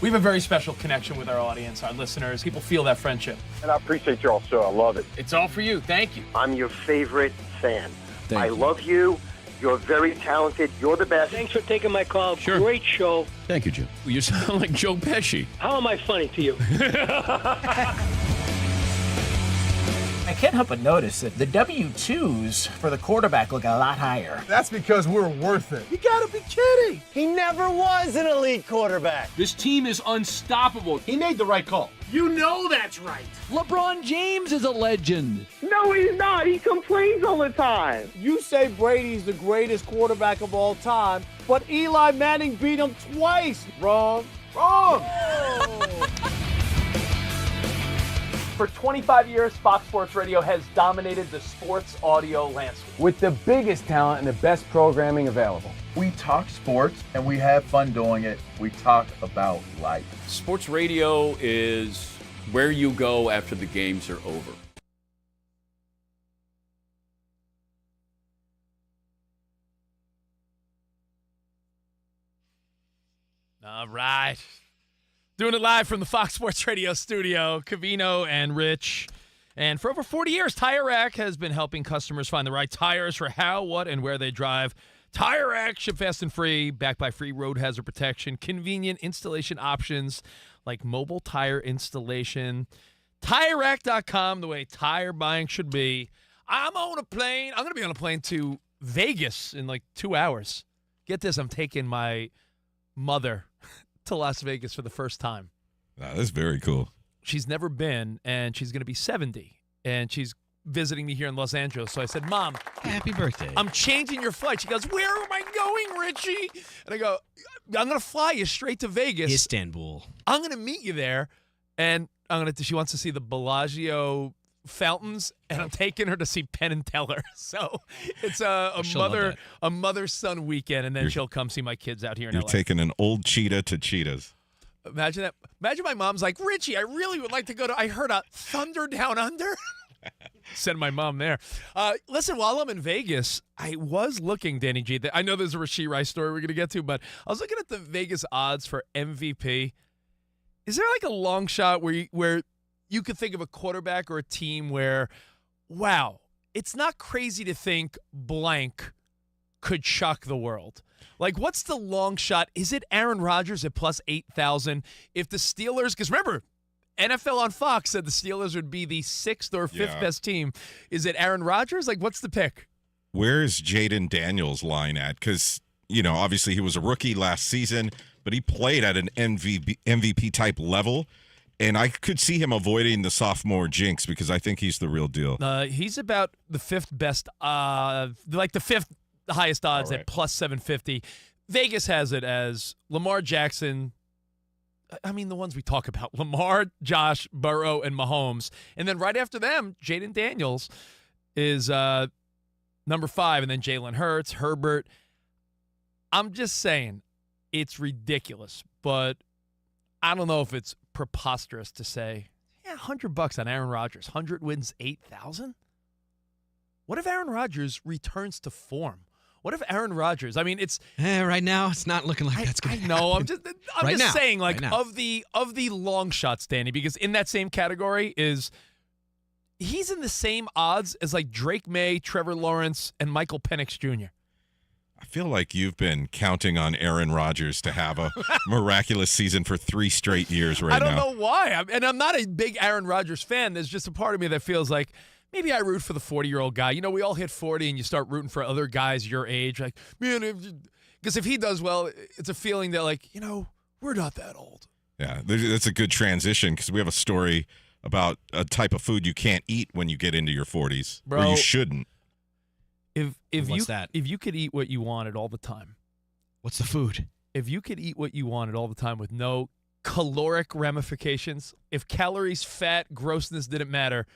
We have a very special connection with our audience, our listeners. People feel that friendship. And I appreciate y'all so. I love it. It's all for you. Thank you. I'm your favorite fan. Thank I you. love you. You're very talented. You're the best. Thanks for taking my call. Sure. Great show. Thank you, Jim. You sound like Joe Pesci. How am I funny to you? I can't help but notice that the W-2s for the quarterback look a lot higher. That's because we're worth it. You gotta be kidding. He never was an elite quarterback. This team is unstoppable. He made the right call. You know that's right. LeBron James is a legend. No, he's not. He complains all the time. You say Brady's the greatest quarterback of all time, but Eli Manning beat him twice. Wrong. Wrong. For 25 years, Fox Sports Radio has dominated the sports audio landscape. With the biggest talent and the best programming available. We talk sports and we have fun doing it. We talk about life. Sports radio is where you go after the games are over. All right. Doing it live from the Fox Sports Radio studio, Covino and Rich. And for over 40 years, Tire Rack has been helping customers find the right tires for how, what, and where they drive. Tire Rack, ship fast and free, backed by free road hazard protection, convenient installation options like mobile tire installation. TireRack.com, the way tire buying should be. I'm on a plane. I'm going to be on a plane to Vegas in like 2 hours. Get this, I'm taking my mother to Las Vegas for the first time. Wow, that's very cool. She's never been, and she's going to be 70, and she's visiting me here in Los Angeles. So I said, Mom, happy birthday. I'm changing your flight. She goes, where am I going, Richie? And I go, I'm going to fly you straight to Vegas. Istanbul. I'm going to meet you there, and she wants to see the Bellagio fountains, and I'm taking her to see Penn and Teller. So it's a mother-son weekend, and then she'll come see my kids out here in You're LA. taking an old cheetah to cheetahs. Imagine that. Imagine my mom's like, Richie, I really would like to go to, I heard a Thunder Down Under. Send my mom there. Listen, while I'm in Vegas, I was looking, Danny G. I know there's a Rashee Rice story we're going to get to, but I was looking at the Vegas odds for MVP. Is there like a long shot where you could think of a quarterback or a team where, wow, it's not crazy to think blank could shock the world? Like, what's the long shot? Is it Aaron Rodgers at plus 8,000? If the Steelers, because remember, NFL on Fox said the Steelers would be the 6th or 5th best team. Is it Aaron Rodgers? Like, what's the pick? Where's Jaden Daniels' line at? Because, obviously he was a rookie last season, but he played at an MVP type level. And I could see him avoiding the sophomore jinx because I think he's the real deal. He's about the 5th best, like the 5th highest odds at plus 750. Vegas has it as Lamar Jackson. I mean, the ones we talk about, Lamar, Josh, Burrow, and Mahomes. And then right after them, Jaden Daniels is number 5, and then Jalen Hurts, Herbert. I'm just saying it's ridiculous, but I don't know if it's preposterous to say, $100 on Aaron Rodgers. 100 wins 8,000? What if Aaron Rodgers returns to form? What if Aaron Rodgers? I mean, it's right now. It's not looking like that's going to happen. No, I'm just Right now. saying, like, Right now. of the long shots, Danny, because in that same category is he's in the same odds as like Drake May, Trevor Lawrence, and Michael Penix Jr. I feel like you've been counting on Aaron Rodgers to have a miraculous season for 3 straight years right now. I don't know why, and I'm not a big Aaron Rodgers fan. There's just a part of me that feels like maybe I root for the 40-year-old guy. We all hit 40 and you start rooting for other guys your age. Like, man, because if he does well, it's a feeling that, like, we're not that old. Yeah, that's a good transition because we have a story about a type of food you can't eat when you get into your 40s. Bro, or you shouldn't. If you could eat what you wanted all the time. What's the food? If you could eat what you wanted all the time with no caloric ramifications, if calories, fat, grossness didn't matter,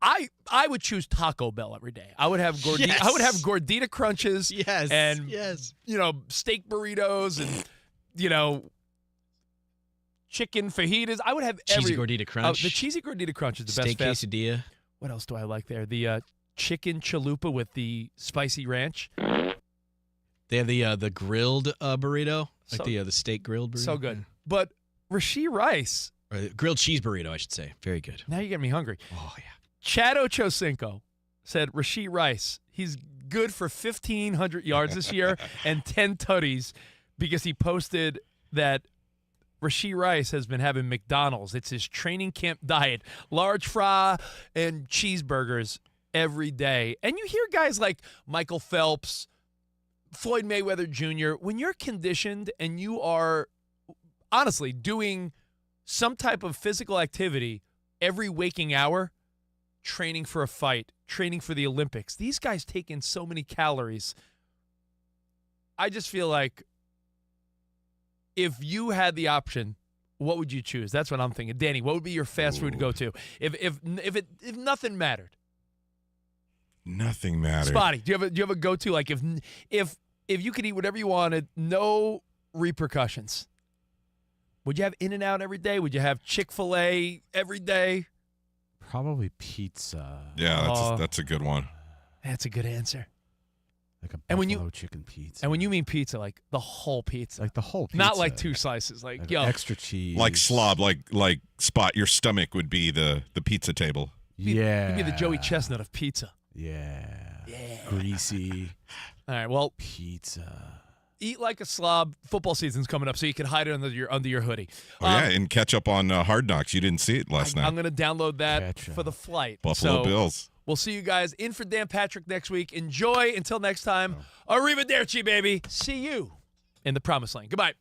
I would choose Taco Bell every day. I would have I would have gordita crunches. Yes. And yes. Steak burritos and chicken fajitas. I would have cheesy gordita crunch. The cheesy gordita crunch is the steak best. Steak quesadilla. What else do I like there? The chicken chalupa with the spicy ranch. They have the grilled burrito, like the steak grilled burrito. So good. But Rashee Rice. Or grilled cheese burrito, I should say. Very good. Now you get me hungry. Oh, yeah. Chad Ochocinco said Rashee Rice, he's good for 1,500 yards this year and 10 tutties because he posted that Rashee Rice has been having McDonald's. It's his training camp diet, large fry and cheeseburgers every day. And you hear guys like Michael Phelps, Floyd Mayweather Jr., when you're conditioned and you are honestly doing some type of physical activity every waking hour, training for a fight, training for the Olympics. These guys take in so many calories. I just feel like if you had the option, what would you choose? That's what I'm thinking. Danny, what would be your fast food go-to if nothing mattered? Nothing mattered. Spotty, do you have a go-to? Like if you could eat whatever you wanted, no repercussions. Would you have In-N-Out every day? Would you have Chick-fil-A every day? Probably pizza. Yeah, that's a good one. That's a good answer. Like a buffalo chicken pizza. And when you mean pizza, like the whole pizza. Like the whole pizza. Not like 2 slices. Like extra cheese. Like slob, like Spot, your stomach would be the pizza table. You'd be the Joey Chestnut of pizza. Yeah. Greasy. All right, well. Pizza. Eat like a slob. Football season's coming up, so you can hide it under your hoodie. Oh, yeah, and catch up on Hard Knocks. You didn't see it last night. I'm going to download that for the flight. Buffalo Bills. We'll see you guys in for Dan Patrick next week. Enjoy. Until next time, arrivederci, baby. See you in the promised land. Goodbye.